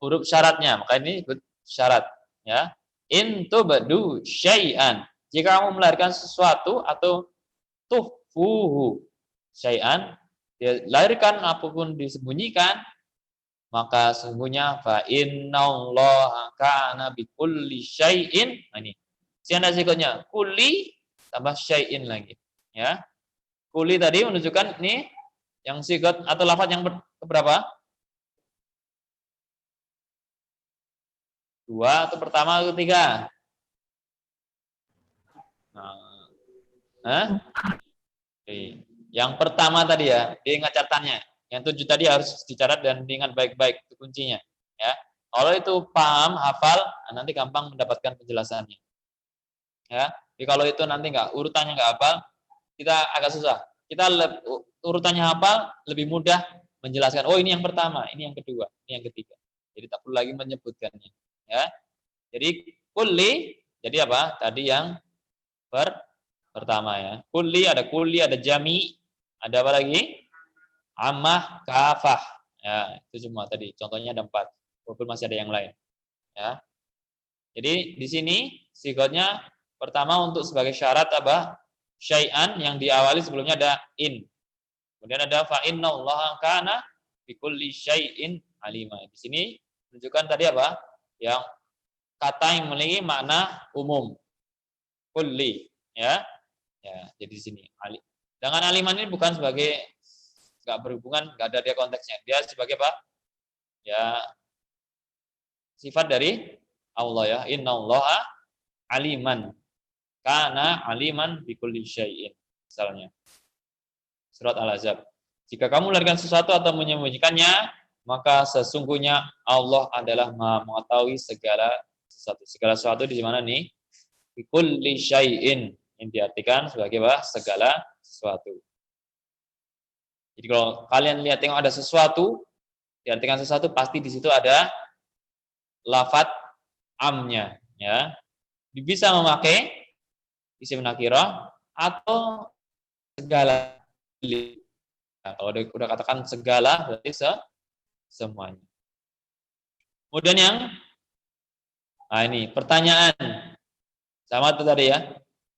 huruf syaratnya. Maka ini ikut syarat. Ya. In tubadu syai'an. Jika kamu melahirkan sesuatu atau tuhfuhu syai'an, dilahirkan apapun disembunyikan, maka sesungguhnya fa innallaha kana bikulli syai'in. Nah ini. Siapa sikotnya? Kulli tambah syai'in lagi. Ya. Kulli tadi menunjukkan ini yang sikot atau lafaz yang berapa? Dua atau pertama atau ketiga? Nah. Oke. Yang pertama tadi ya, diingat catatannya. Yang 7 tadi harus dicatat dan diingat baik-baik, itu kuncinya. Ya. Kalau itu paham, hafal, nanti gampang mendapatkan penjelasannya. Ya. Jadi kalau itu nanti urutannya nggak hafal, kita agak susah. Kita urutannya hafal, lebih mudah menjelaskan. Oh ini yang pertama, ini yang kedua, ini yang ketiga. Jadi tak perlu lagi menyebutkannya. Ya. Jadi kulli, jadi apa? Tadi yang pertama ya. Kulli, ada jami, ada apa lagi? Ammah, kafah. Ya, itu semua tadi. Contohnya ada 4. Walaupun masih ada yang lain. Ya. Jadi di sini sigotnya pertama untuk sebagai syarat apa? Syai'an yang diawali sebelumnya ada in. Kemudian ada fa innallaha kana bikulli syai'in alima. Di sini menunjukkan tadi apa? Yang kata yang memiliki makna umum. Kulli, ya. Ya, jadi di sini dengan aliman ini bukan sebagai nggak berhubungan, nggak ada dia konteksnya. Dia sebagai apa? Ya, sifat dari Allah ya. Innallaha aliman. Kana aliman bikulli syai'in. Misalnya. Surat Al-Ahzab. Jika kamu melarikan sesuatu atau menyembunyikannya, maka sesungguhnya Allah adalah Maha mengetahui segala sesuatu. Segala sesuatu di mana nih? Bikulli syai'in. Yang diartikan sebagai apa? Segala sesuatu. Jadi kalau kalian lihat tengok ada sesuatu, diartikan sesuatu, pasti di situ ada lafadz amnya, ya. Bisa memakai isim nakirah atau segala. Nah, kalau udah katakan segala berarti semuanya. Kemudian ini pertanyaan sama itu tadi ya.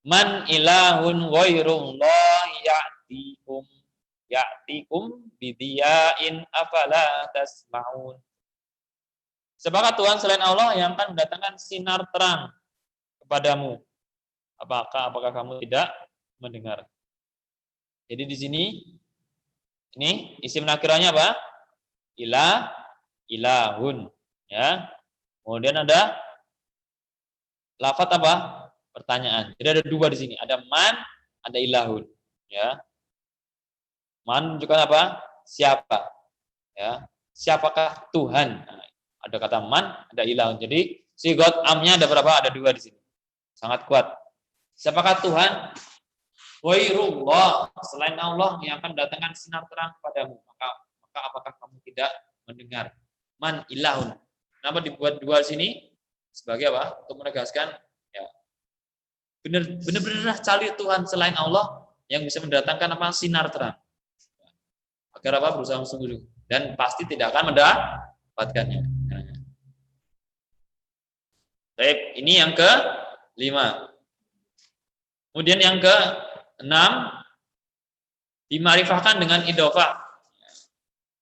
Man ilahun ghairullah ya'tikum bidiya'in afala tasma'un. Sebab Tuhan selain Allah yang akan mendatangkan sinar terang kepadamu. Apakah kamu tidak mendengar? Jadi di sini ini isim nakirahnya apa? Ilahun, ya. Kemudian ada lafadz apa? Pertanyaan. Jadi ada 2 di sini. Ada man, ada ilahun, ya. Man menunjukkan apa? Siapa? Ya. Siapakah Tuhan? Nah, ada kata man, ada ilahun. Jadi sigot amnya ada berapa? Ada 2 di sini. Sangat kuat. Siapakah Tuhan? Ghairullah, selain Allah yang akan mendatangkan sinar terang kepadamu. Maka apakah kamu tidak mendengar? Man ilahun. Kenapa dibuat 2 sini? Sebagai apa? Untuk menegaskan ya benar-benar cari Tuhan selain Allah yang bisa mendatangkan apa? Sinar terang. Agar apa? Berusaha sungguh dan pasti tidak akan mendapatkannya. Baik, ini yang ke-5. Kemudian yang ke-6 dimarifahkan dengan idhofah.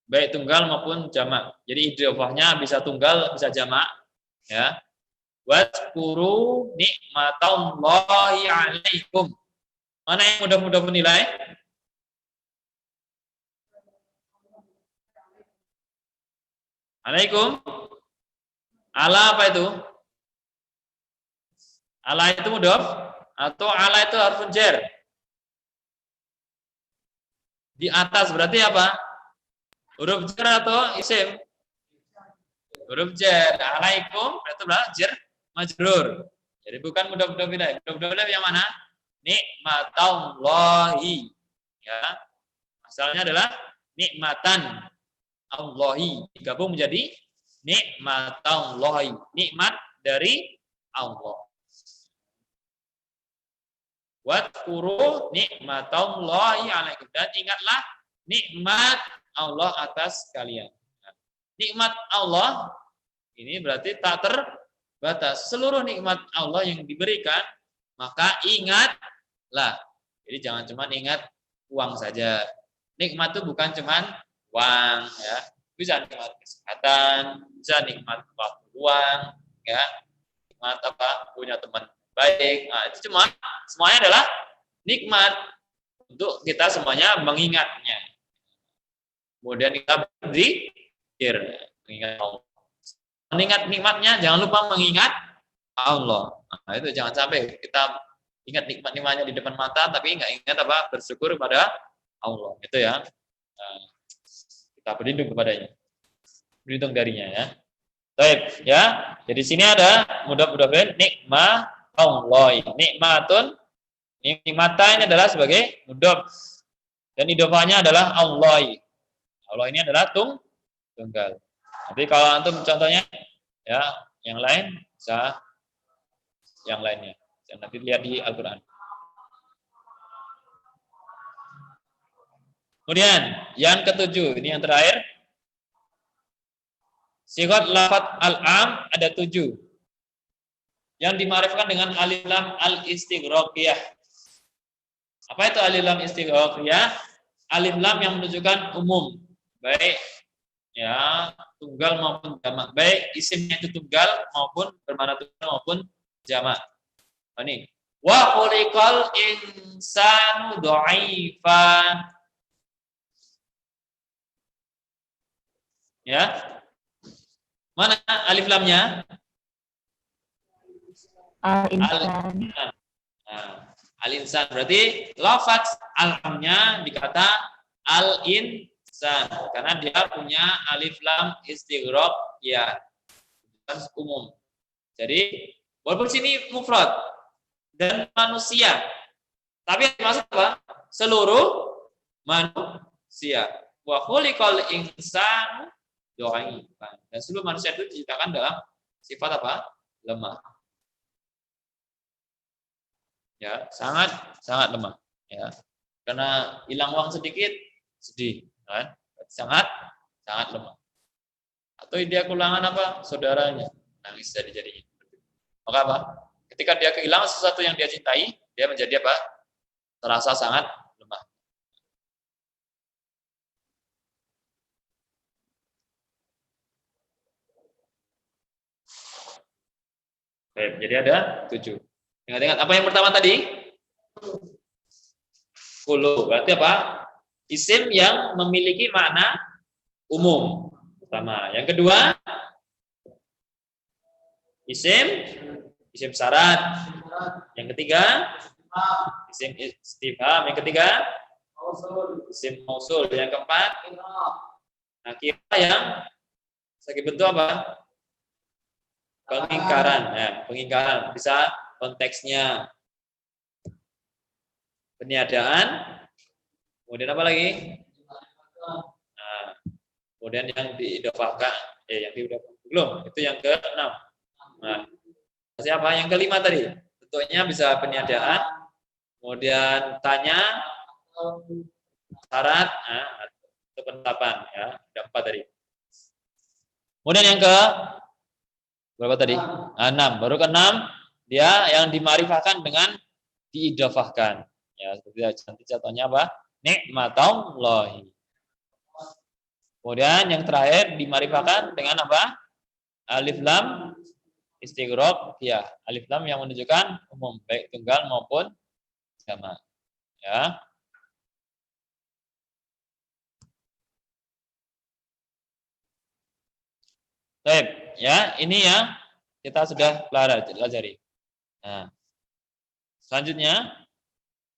Baik tunggal maupun jamak. Jadi idhofahnya bisa tunggal, bisa jamak, ya. Wadhkuru nikmatallahi 'alaikum. Mana yang mudah-mudah menilai? Alaikum. Ala apa itu? Ala itu mudhof atau ala itu harfun jar? Di atas berarti apa? Huruf jar atau isim? Huruf jar. Alaikum berarti berapa? Jar majrur. Jadi bukan mudhof-mudhof ilaih. Mudhof-mudhof ilaih yang mana? Nikmatallahi. Ya. Asalnya adalah nikmatan Allahi. Digabung menjadi nikmatallahi. Nikmat dari Allah. Wadhkuru nikmatallahi 'alaikum. Dan ingatlah nikmat Allah atas kalian. Nikmat Allah ini berarti tak terbatas. Seluruh nikmat Allah yang diberikan, maka ingatlah. Jadi jangan cuma ingat uang saja. Nikmat itu bukan cuma uang, ya. Bisa nikmat kesehatan, bisa nikmat waktu luang, ya. Nikmat apa? Punya teman baik. Nah, itu cuma semuanya adalah nikmat untuk kita semuanya mengingatnya. Kemudian kita berzikir, mengingat Allah. Mengingat nikmatnya, jangan lupa mengingat Allah. Nah, itu jangan sampai kita ingat nikmat-nikmatnya di depan mata, tapi nggak ingat apa? Bersyukur kepada Allah. Itu ya. Nah, kita berlindung kepadanya. Berlindung darinya ya. Baik, ya. Jadi sini ada mudah-mudahan nikmat Allah. Nikmatun. Nikmatan ini adalah sebagai mudhof. Dan idhofahnya adalah Allah. Allah ini adalah tunggal. Tapi kalau antum contohnya ya, yang lain bisa yang lainnya. Jangan nanti lihat di Al-Qur'an. Kemudian yang ke-7, ini yang terakhir. Sigat lafaz al-am ada 7. Yang dimarifkan dengan alif lam al-istighraqiyah. Apa itu alif lam istighraqiyah? Alif lam yang menunjukkan umum, baik ya tunggal maupun jamak, baik isimnya itu tunggal maupun bermakna tunggal maupun jamak. Ini wa khuliqal insanu dha'ifa. Ya. Mana alif lamnya? Al-insan. Al-insan berarti lafaz al-lamnya dikata al-insan karena dia punya alif lam istighraq ya umum. Jadi walaupun sini mufrad dan manusia, tapi maksud apa? Seluruh manusia. Wa khuliqal insanu dhaifan. Dan seluruh manusia itu diciptakan dalam sifat apa? Lemah. Ya, sangat lemah ya. Karena hilang uang sedikit sedih, kan? Sangat lemah. Atau dia kehilangan apa? Saudaranya, nangis jadi-jadinya. Maka apa? Ketika dia kehilangan sesuatu yang dia cintai, dia menjadi apa? Terasa sangat lemah. Baik, jadi ada 7. Ingat-ingat apa yang pertama tadi? Kulu. Berarti apa? Isim yang memiliki makna umum. Pertama. Yang kedua, isim syarat. Yang ketiga, isim istifham. Yang ketiga, isim mausul. Yang keempat, nakirah yang sebagai bentuk apa? Pengingkaran. Ya, pengingkaran. Bisa konteksnya peniadaan, kemudian apa lagi? Nah, kemudian yang diidhofahkan, yang diidhofahkan belum, itu yang ke-6. Nah, siapa? Yang ke-5 tadi. Bentuknya bisa peniadaan, kemudian tanya, syarat, atau penetapan ya. Ada 4 tadi. Kemudian yang ke berapa tadi? 6. Baru ke 6 dia yang dimarifahkan dengan diidhafahkan. Ya, seperti nanti contohnya apa? Nikmatullahi. Kemudian yang terakhir dimarifahkan dengan apa? Alif lam istighraq ya. Alif lam yang menunjukkan umum baik tunggal maupun jamak. Ya. Baik, ya, ini ya kita sudah pelajari. Nah, selanjutnya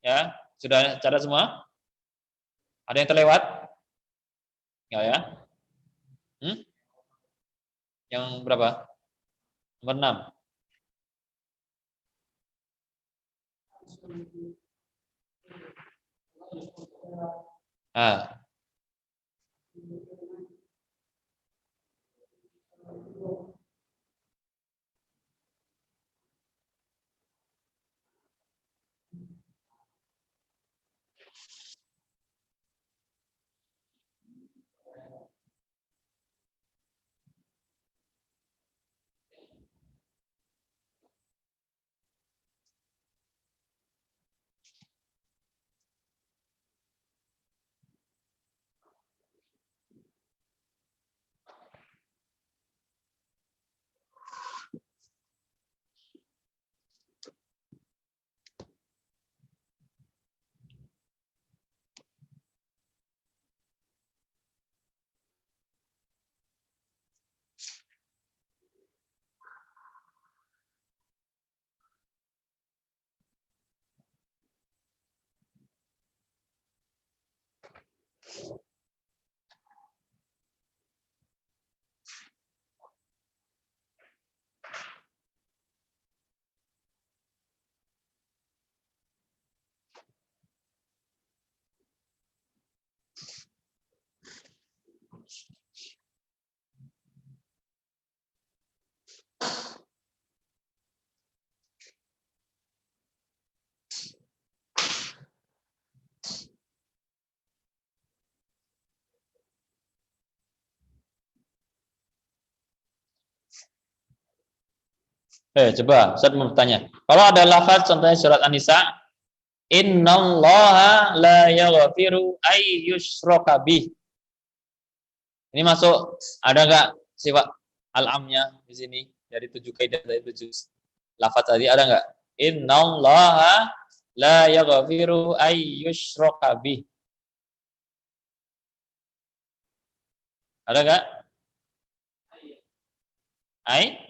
ya, sudah cara semua? Ada yang terlewat? Enggak ya? Yang berapa? Nomor 6. Ah. Coba Ustaz mau bertanya. Kalau ada lafaz contohnya surat An-Nisa, innallaha la yaghfiru ay yushraka bih. Ini masuk, ada enggak sifat al-amnya di sini dari 7 kaidah dari 7 lafaz tadi, ada enggak? Innallaha la yaghfiru ay yushraka bih. Ada enggak? Ay?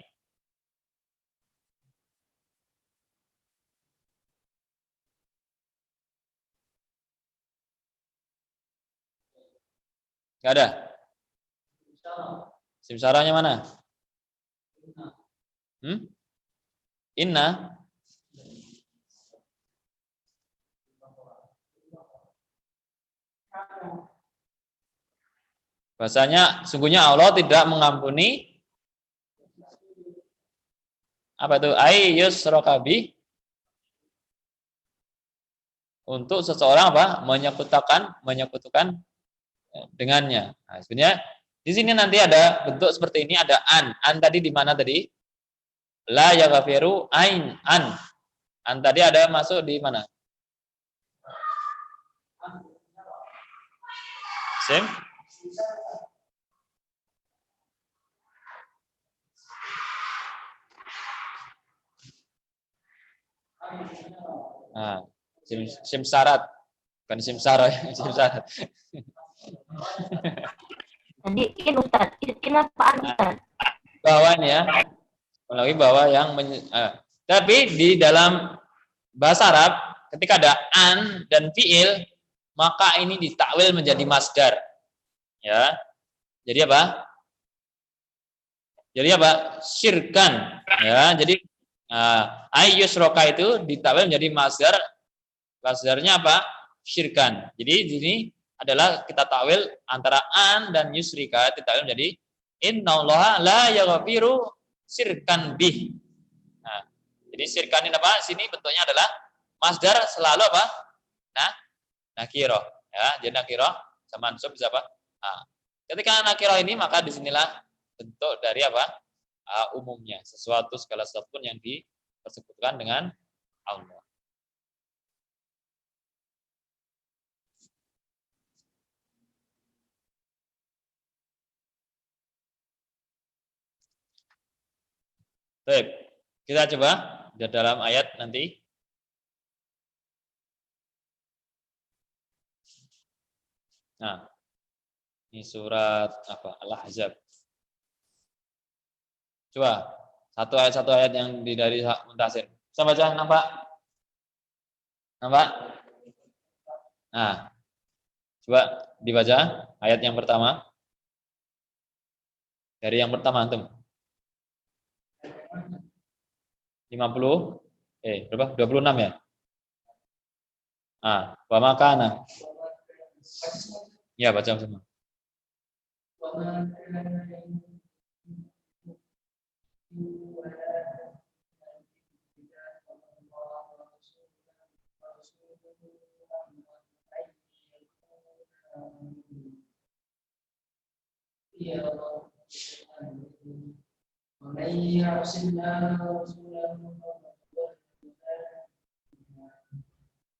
Enggak ada. Simsaranya mana? Inna. Bahasanya sungguhnya Allah tidak mengampuni apa itu? Ay yushraka bih, untuk seseorang apa? Menyekutukan dengannya. Nah, sebenarnya di sini nanti ada bentuk seperti ini, ada an. An tadi di mana tadi? La yaghfiru ain an. An tadi ada masuk di mana? Sim? Nah, sim syarat. Bukan sim syarat, sim syarat. Jadi in Ustaz, in apaan Ustaz? Bawahnya ya. Melalui bawah yang tapi di dalam bahasa Arab ketika ada an dan fiil, maka ini ditakwil menjadi masdar. Ya. Jadi apa? Jadi apa? Syirkan. Ya, jadi ayyusroka itu ditakwil menjadi masdar. Masdarnya apa? Syirkan. Jadi di sini adalah kita takwil antara an dan yusrika, ditakwil menjadi innallaha la yaghfiru syirkan bih. Nah, jadi syirkan ini apa? Sini bentuknya adalah masdar selalu apa? nakiroh. Ya, jadi nakiroh sama mansub bisa apa? Nah, ketika nakiroh ini maka disinilah bentuk dari apa? Umumnya, sesuatu segala sesuatu pun yang dipersekutukan dengan Allah. Baik, kita coba di dalam ayat nanti. Nah, ini surat apa? Al-Ahzab. Coba satu ayat yang dari Muntasir. Bisa baca, nampak? Nampak? Nah, coba dibaca ayat yang pertama. Dari yang pertama antum. 50 berapa? 26 ya? Ah, wa makana. Ya, baca semua.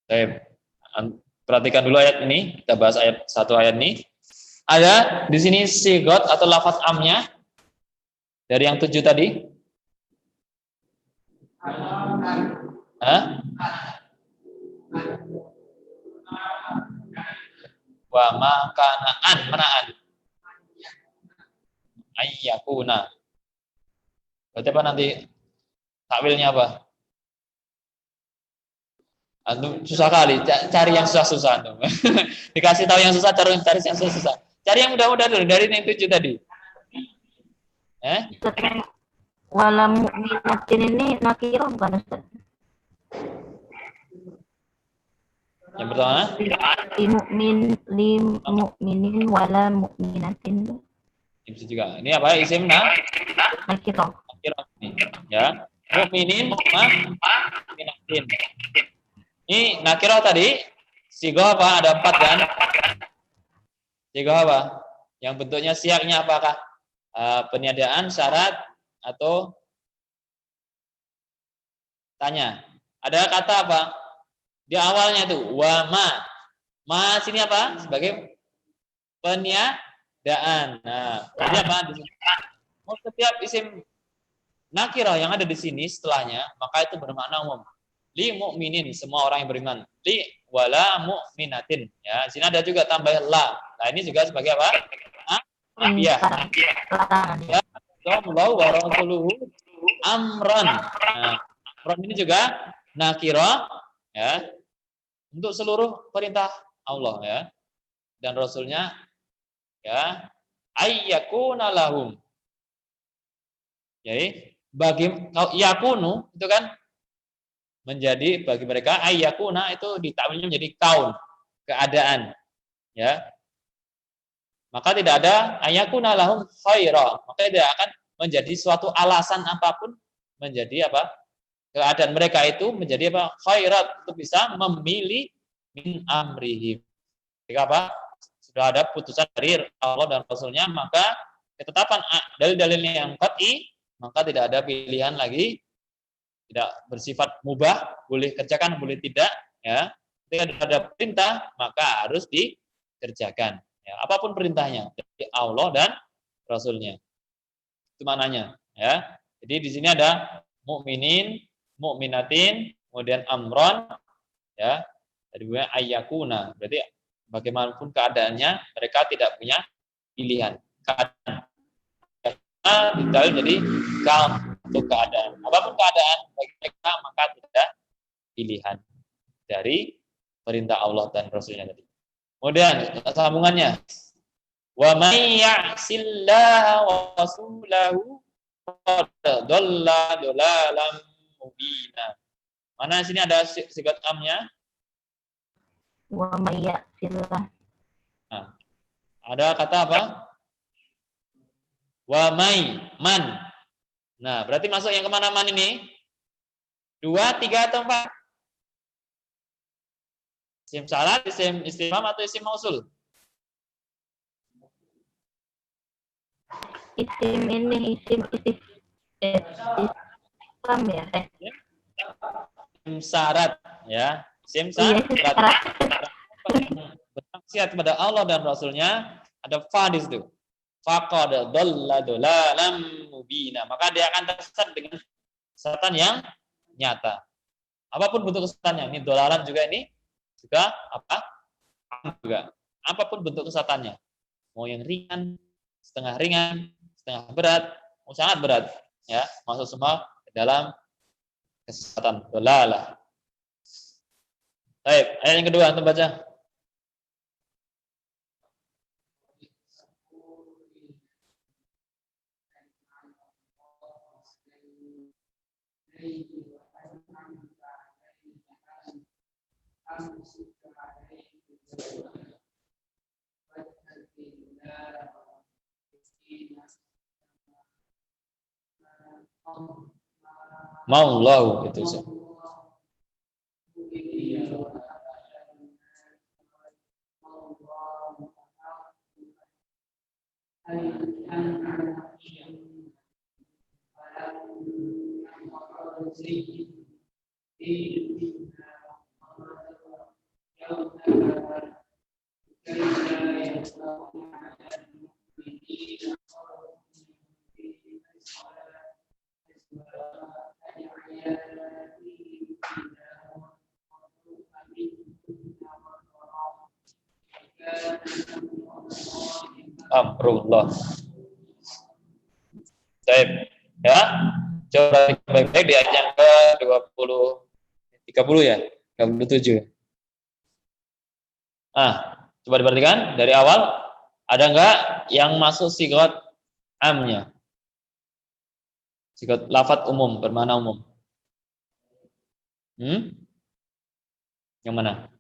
Baik. Perhatikan dulu ayat ini, kita bahas satu ayat ini. Ada di sini sigot atau lafaz amnya dari yang 7 tadi. Hah? Wa makanaan, manaan. Ayyakuna. Berarti apa nanti takwilnya apa? Antum susah kali, cari yang susah-susah antum. Dikasih tahu yang susah, cari yang susah. Cari yang mudah-mudah dulu dari yang 7 tadi. Wala mu'minatin ini nakirah bukan Ustaz? Yang pertama? Mu'minin wala mu'minatin. Bisa juga. Ini apa? Isim Nakirah. Ya. Mu'minin mu'minatin. Ini nakirah tadi sigoh apa? Ada 4 kan? Sigoh apa? Yang bentuknya siaknya apakah? Peniadaan, syarat, atau tanya. Ada kata apa? Di awalnya itu wa ma. Ma sini apa? Sebagai peniadaan. Nah, ini apa? Setiap isim nakirah yang ada di sini setelahnya, maka itu bermakna umum. Li mu'minin, semua orang yang beriman. Li wala mu'minatin. Ya, sini ada juga tambah la. Nah, ini juga sebagai apa? Iya. Ya, Allah wa rasuluhu amran. Nah, amran ini juga nakirah ya. Untuk seluruh perintah Allah ya. Dan rasulnya ya ayyakuna lahum. Jadi bagi yakunu itu kan menjadi bagi mereka ayyakuna itu ditakwilnya menjadi kaun, keadaan ya. Maka tidak ada ayyakuna lahum khaira, maka tidak akan menjadi suatu alasan apapun menjadi apa? Keadaan mereka itu menjadi apa? Khairat, untuk bisa memilih min amrihim. Jika apa? Sudah ada putusan dari Allah dan Rasulnya, maka ketetapan dalil-dalilnya yang qat'i, maka tidak ada pilihan lagi, tidak bersifat mubah, boleh kerjakan, boleh tidak, ya. Ketika ada perintah, maka harus dikerjakan. Ya, apapun perintahnya dari Allah dan Rasulnya. Itu maknanya, ya. Jadi di sini ada mukminin, mukminatin, kemudian amron, ya. Dari ayyakuna, berarti bagaimanapun keadaannya, mereka tidak punya pilihan. Keadaan jadi kaum untuk keadaan. Apapun keadaan bagi mereka, maka tidak pilihan dari perintah Allah dan Rasulnya tadi. Kemudian sambungannya, wa may ya'sillaha wa rasulahu faqad dhalla dhalalan mubina. Mana sini ada sifat amnya? Wa may ya'sillah. Nah, ada kata apa? Wa may, man. Nah, berarti masuk yang kemana man ini? 2, 3, atau 4? Isim syarat, isim istifham atau isim mausul? Isim ini isim istifham ya. Isim syarat ya. Isim Iya syarat. sekarang. Yang bermaksiat kepada Allah dan Rasulnya ada fa di situ. Faqad dhalla dhalalan mubina. Maka dia akan tersesat dengan kesesatan yang nyata. Apapun bentuk kesesatannya. Ini dhalalan juga ini juga apa? Juga. Apapun bentuk kesesatannya. Mau yang ringan, setengah berat, mau sangat berat, ya, masuk semua ke dalam kesesatan. Dhalalah. Baik, ayat yang kedua antum baca. Maullahu itu sih. Amrullah. Baik, ya. Coba baik-baik di ayat yang ke-20 30 ya, 27. Coba diperhatikan dari awal ada enggak yang masuk sigot amnya? Sigot lafadz umum, bermakna umum. Yang mana?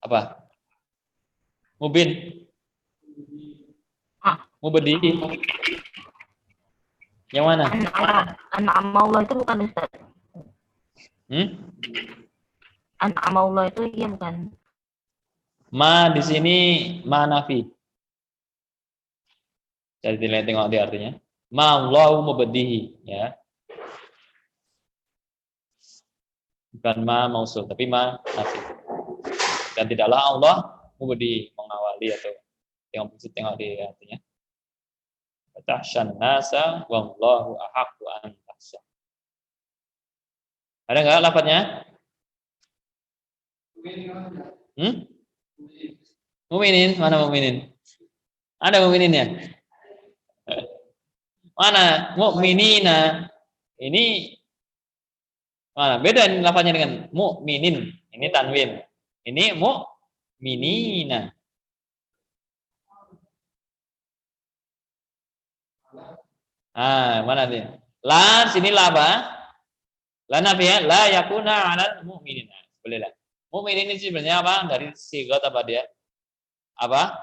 Apa? Mubin. Mubedi. Yang mana? An'ama Allah itu bukan Ustaz. An'ama Allah itu iya bukan. Ma di sini ma nafi. Jadi dilihat tengok di artinya. Ma Allahu mubedihi, ya. Bukan ma mausul, tapi ma nafi. Dan tidaklah Allah mubedi, mengawali atau yang bisa tengok di artinya. Tahsyan nasa wallahu ahaqqu an tahsyan. Ada enggak lafadznya? Muminin, mana muminin? Ada mumininnya? Mana? Mukminina. Ini mana? Beda ini lafadznya dengan mukminin. Ini tanwin. Ini mukminina. Mana nih? La sini la apa? La nafiya la yakuna 'alal mu'minina. Boleh lah. Mukmin ini sebenarnya apa? Dari sigat apa dia? Apa?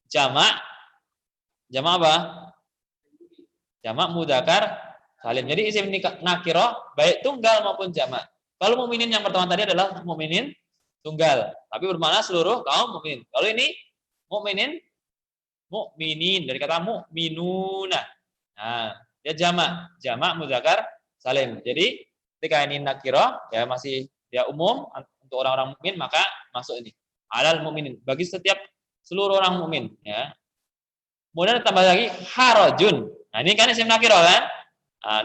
Jamak. Jamak apa? Jamak mudzakkar salim. Jadi isim nakirah baik tunggal maupun jamak. Kalau mukminin yang pertama tadi adalah mukminin tunggal, tapi bermakna seluruh kaum mukminin. Kalau ini mukminin dari kata mukminuna. Dia jamak mudzakkar salim. Jadi ketika ini nakirah ya masih dia umum untuk orang-orang mukmin maka masuk ini alal mukminin bagi setiap seluruh orang mukmin ya. Kemudian tambah lagi harajun. Ini kan isim nakirah kan?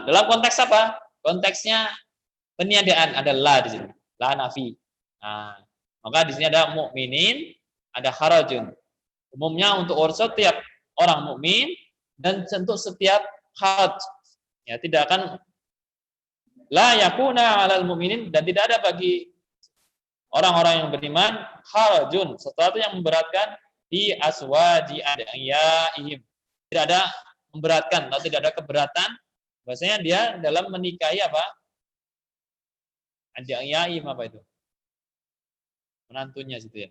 Dalam konteks apa? Konteksnya peniadaan ada la di sini. La nafi. Maka di sini ada mukminin, ada harajun. Umumnya untuk setiap orang mukmin dan untuk setiap haraj. Ya, tidak akan la yakuna 'alal mu'minin dan tidak ada bagi orang-orang yang beriman harajun, sesuatu yang memberatkan di aswaji adiyaihim. Tidak ada memberatkan atau tidak ada keberatan bahwasanya dia dalam menikahi apa? Adiyaihim apa itu? Menantunya situ ya.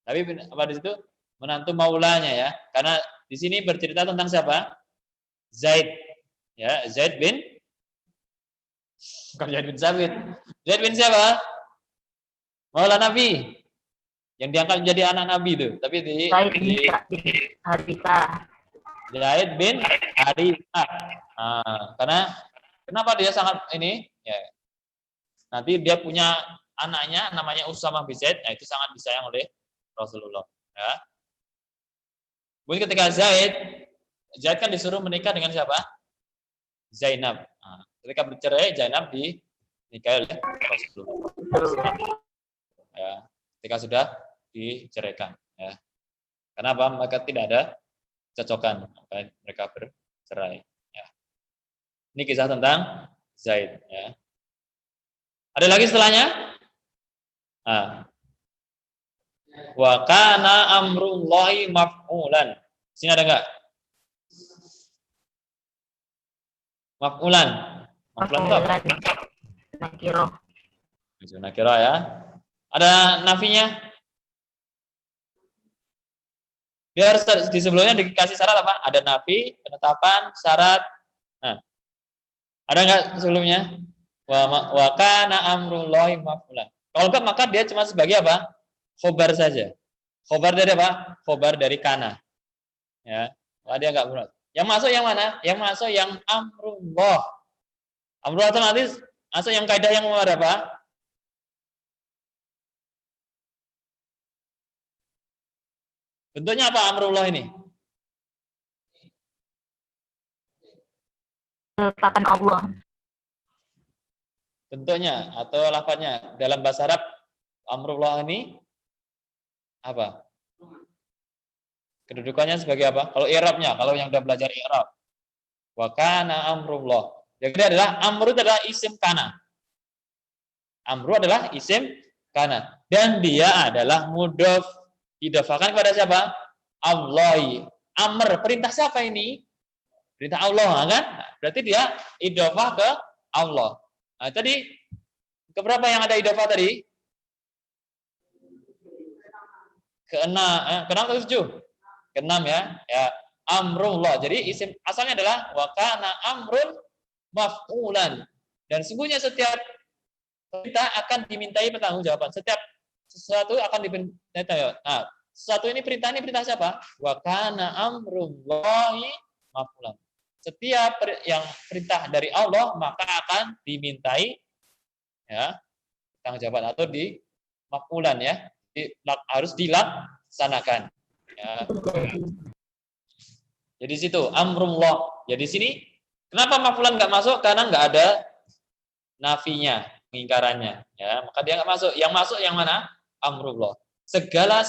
Tapi apa di situ? menantu maulanya ya. Karena di sini bercerita tentang siapa? Zaid. Ya, Zaid bin bukan Zaid bin Sabit. Zaid bin siapa? Maula Nabi. Yang diangkat menjadi anak Nabi itu. Tapi Zaid bin Harithah. Zaid bin Harithah. Nah, karena kenapa dia sangat ini? Ya, nanti dia punya anaknya namanya Usamah bin Zaid, nah itu sangat disayang oleh Rasulullah. Ya. Kemudian ketika Zaid kan disuruh menikah dengan siapa? Zainab. Nah, ketika bercerai, Zainab dinikahi oleh Rasulullah. Ya, ketika sudah diceraikan. Ya. Kenapa? Mereka tidak ada cocokan, maka mereka bercerai. Ya. Ini kisah tentang Zaid. Ya. Ada lagi setelahnya? Nah. Wa kana amrullahi maf'ulan. Sini ada enggak? Maf'ulan. Maf'ulan itu apa? Nakiro. Nakiro ya. Ada nafinya? Dia harus di sebelumnya dikasih syarat apa? Ada nafi, penetapan, syarat. Nah, ada enggak sebelumnya? Wa kana amrullahi maf'ulan. Kalau enggak maka dia cuma sebagai apa? Khobar saja. Khobar dari apa? Khobar dari kana. Ya, dia enggak benar. Yang masuk yang mana? Yang masuk yang amrullah. Amrullah otomatis masuk yang kaidah yang nomor apa? Bentuknya apa amrullah ini? Ketetapan Allah. Bentuknya atau lafadznya dalam bahasa Arab amrullah ini apa? Kedudukannya sebagai apa? Kalau i'rabnya, kalau yang sudah belajar i'rab. Wa kana amrullah. Jadi adalah amru adalah isim kana. Amru adalah isim kana dan dia adalah mudhof, didofakan kepada siapa? Allah. Amr, perintah siapa ini? Perintah Allah, kan? Berarti dia idhofah ke Allah. Nah, tadi keberapa yang ada idhofah tadi? Ke-6 atau 7? Ke-6 ya. Ya, amrullah. Jadi isim asalnya adalah wa kana amrun maf'ulan. Dan sungguhnya setiap perintah akan dimintai pertanggungjawaban. Setiap sesuatu akan dimintai. Nah, sesuatu ini perintah siapa? Wa kana amrullahi maf'ulan. Setiap yang perintah dari Allah maka akan dimintai ya pertanggungjawaban atau di maf'ulan ya. Harus dilaksanakan. Ya. Jadi situ amrullah. Jadi sini kenapa maf'ulan enggak masuk? Karena enggak ada nafinya, pengingkarannya. Ya, maka dia enggak masuk. Yang masuk yang mana? Amrullah. Segala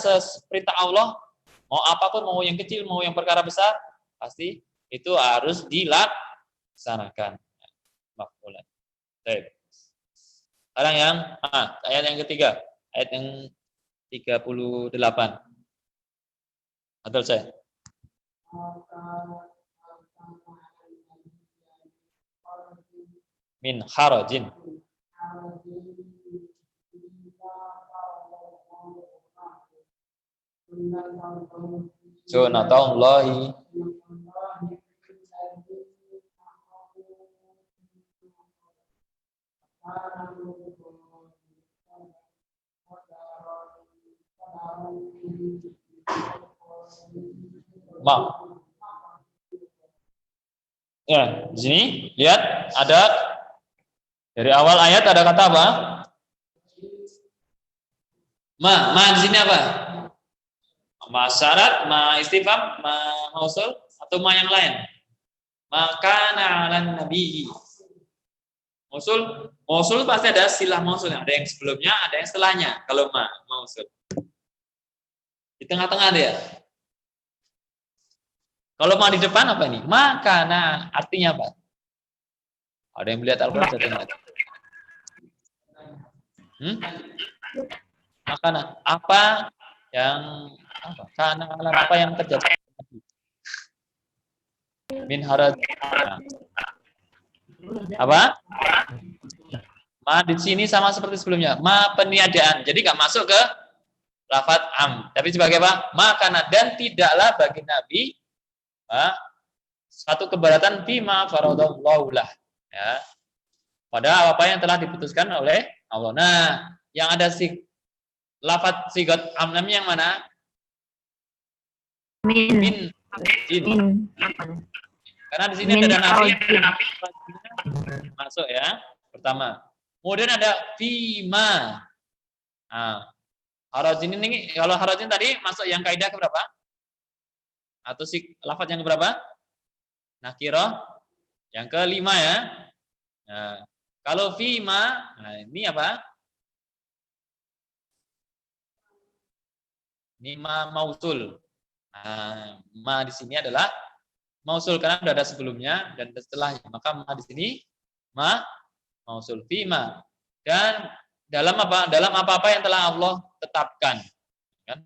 perintah Allah, mau apapun, mau yang kecil, mau yang perkara besar, pasti itu harus dilaksanakan. Maf'ulan. Baik. Sekarang yang ayat yang ketiga, ayat yang 38. Betul saya. Min harajin. Sunatullahi. Ya, di sini lihat ada dari awal ayat ada kata apa? Ma di sini apa? Ma syarat, ma istifham, ma mausul atau ma yang lain? Maka na'alan nabi. Mausul pasti ada silah mausul, ada yang sebelumnya, ada yang setelahnya. Kalau ma mausul. Di tengah-tengah dia. Kalau ma di depan apa ini? Makana artinya apa? Ada yang melihat Al-Qur'an saya Makana apa yang apa? Karena apa yang terjadi? Min haraj. Apa? Ma di sini sama seperti sebelumnya. Ma peniadaan. Jadi nggak masuk ke lafaz am. Tapi sebagai apa? Makana, dan tidaklah bagi Nabi satu keberatan fima faradallahu lah. Ya. Pada apa yang telah diputuskan oleh Allah. Nah, yang ada lafaz sigat am namanya yang mana? Min. Karena di sini ada nabi masuk ya. Pertama. Kemudian ada fima. Nah, harajin ini, kalau harajin tadi masuk yang kaidah ke berapa? Atau lafaz yang keberapa? Nakirah yang kelima ya. Nah, kalau fima, nah ini apa? Ini mausul. Nah, ma di sini adalah mausul karena sudah ada sebelumnya dan setelahnya. Maka ma di sini mausul fima. Dan dalam apa? Dalam apa-apa yang telah Allah tetapkan. Kan?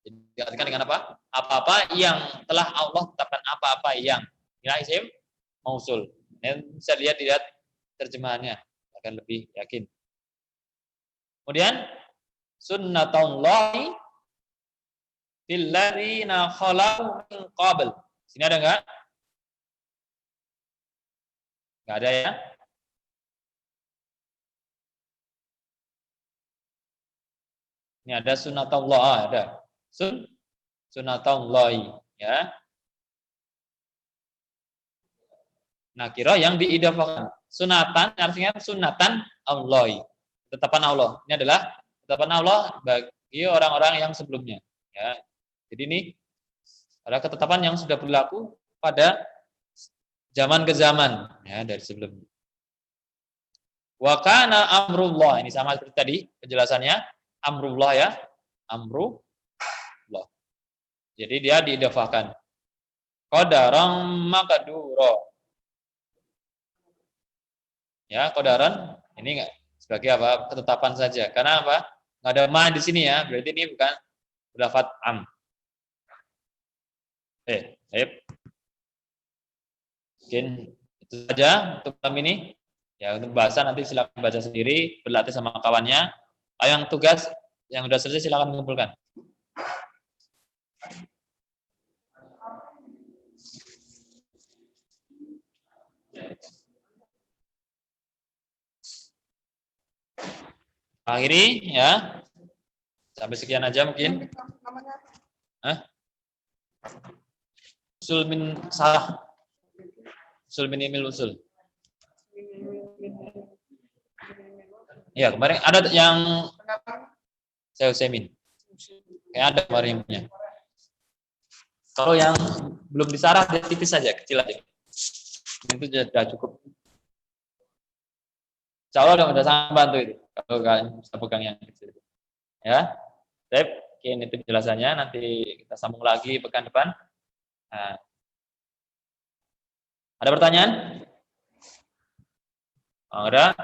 Jadi dikatakan dengan apa? Apa-apa yang telah Allah tetapkan, apa-apa yang. Ya, isim mausul. Dan bisa lihat terjemahannya akan lebih yakin. Kemudian sunnatullahi fil ladzina khalau min qabl. Sini ada enggak? Enggak ada ya? Ini ada sunnatullah, ada. Sunnatullahi ya. Nakirah yang diidafahkan. Sunatan artinya sunatan Allah. Ketetapan Allah. Ini adalah ketetapan Allah bagi orang-orang yang sebelumnya. Ya. Jadi ini adalah ketetapan yang sudah berlaku pada zaman ke zaman ya, dari sebelumnya. Wa kana amrullah. Ini sama seperti tadi penjelasannya. Amrullah ya. Amrullah. Jadi dia diidafahkan. Qadaran maqdura. Ya, qadaran ini enggak sebagai apa? Ketetapan saja. Karena apa? Enggak ada ma di sini ya. Berarti ini bukan lafaz am. Baik. Mungkin itu saja untuk malam ini. Ya, untuk bahasa nanti silakan baca sendiri, berlatih sama kawannya. Yang tugas yang sudah selesai silakan mengumpulkan. Akhiri ya. Sampai sekian aja mungkin. Usul min salah. Usul min ilmil usul. Ya, kemarin ada yang saya Utsaimin. Kayak ada kemarin yang punya. Kalau yang belum disarah dia tipis saja, kecil aja. Itu sudah cukup. Insya Allah udah sangat bantu itu. Kalau kalian bisa pegang yang kecil. Ya, baik. Ini itu penjelasannya. Nanti kita sambung lagi pekan depan. Nah. Ada pertanyaan? Ada.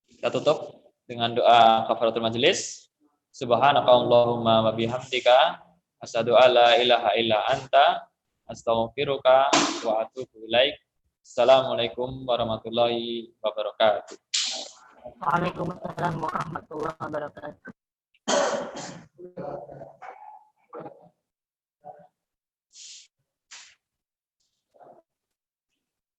Kita tutup dengan doa kafaratul majelis. Subhanakallahumma wa bihamdika asyhadu alla ilaha illa anta astaghfiruka wa atubu ilaik. Assalamualaikum warahmatullahi wabarakatuh. Waalaikumsalam warahmatullahi wabarakatuh.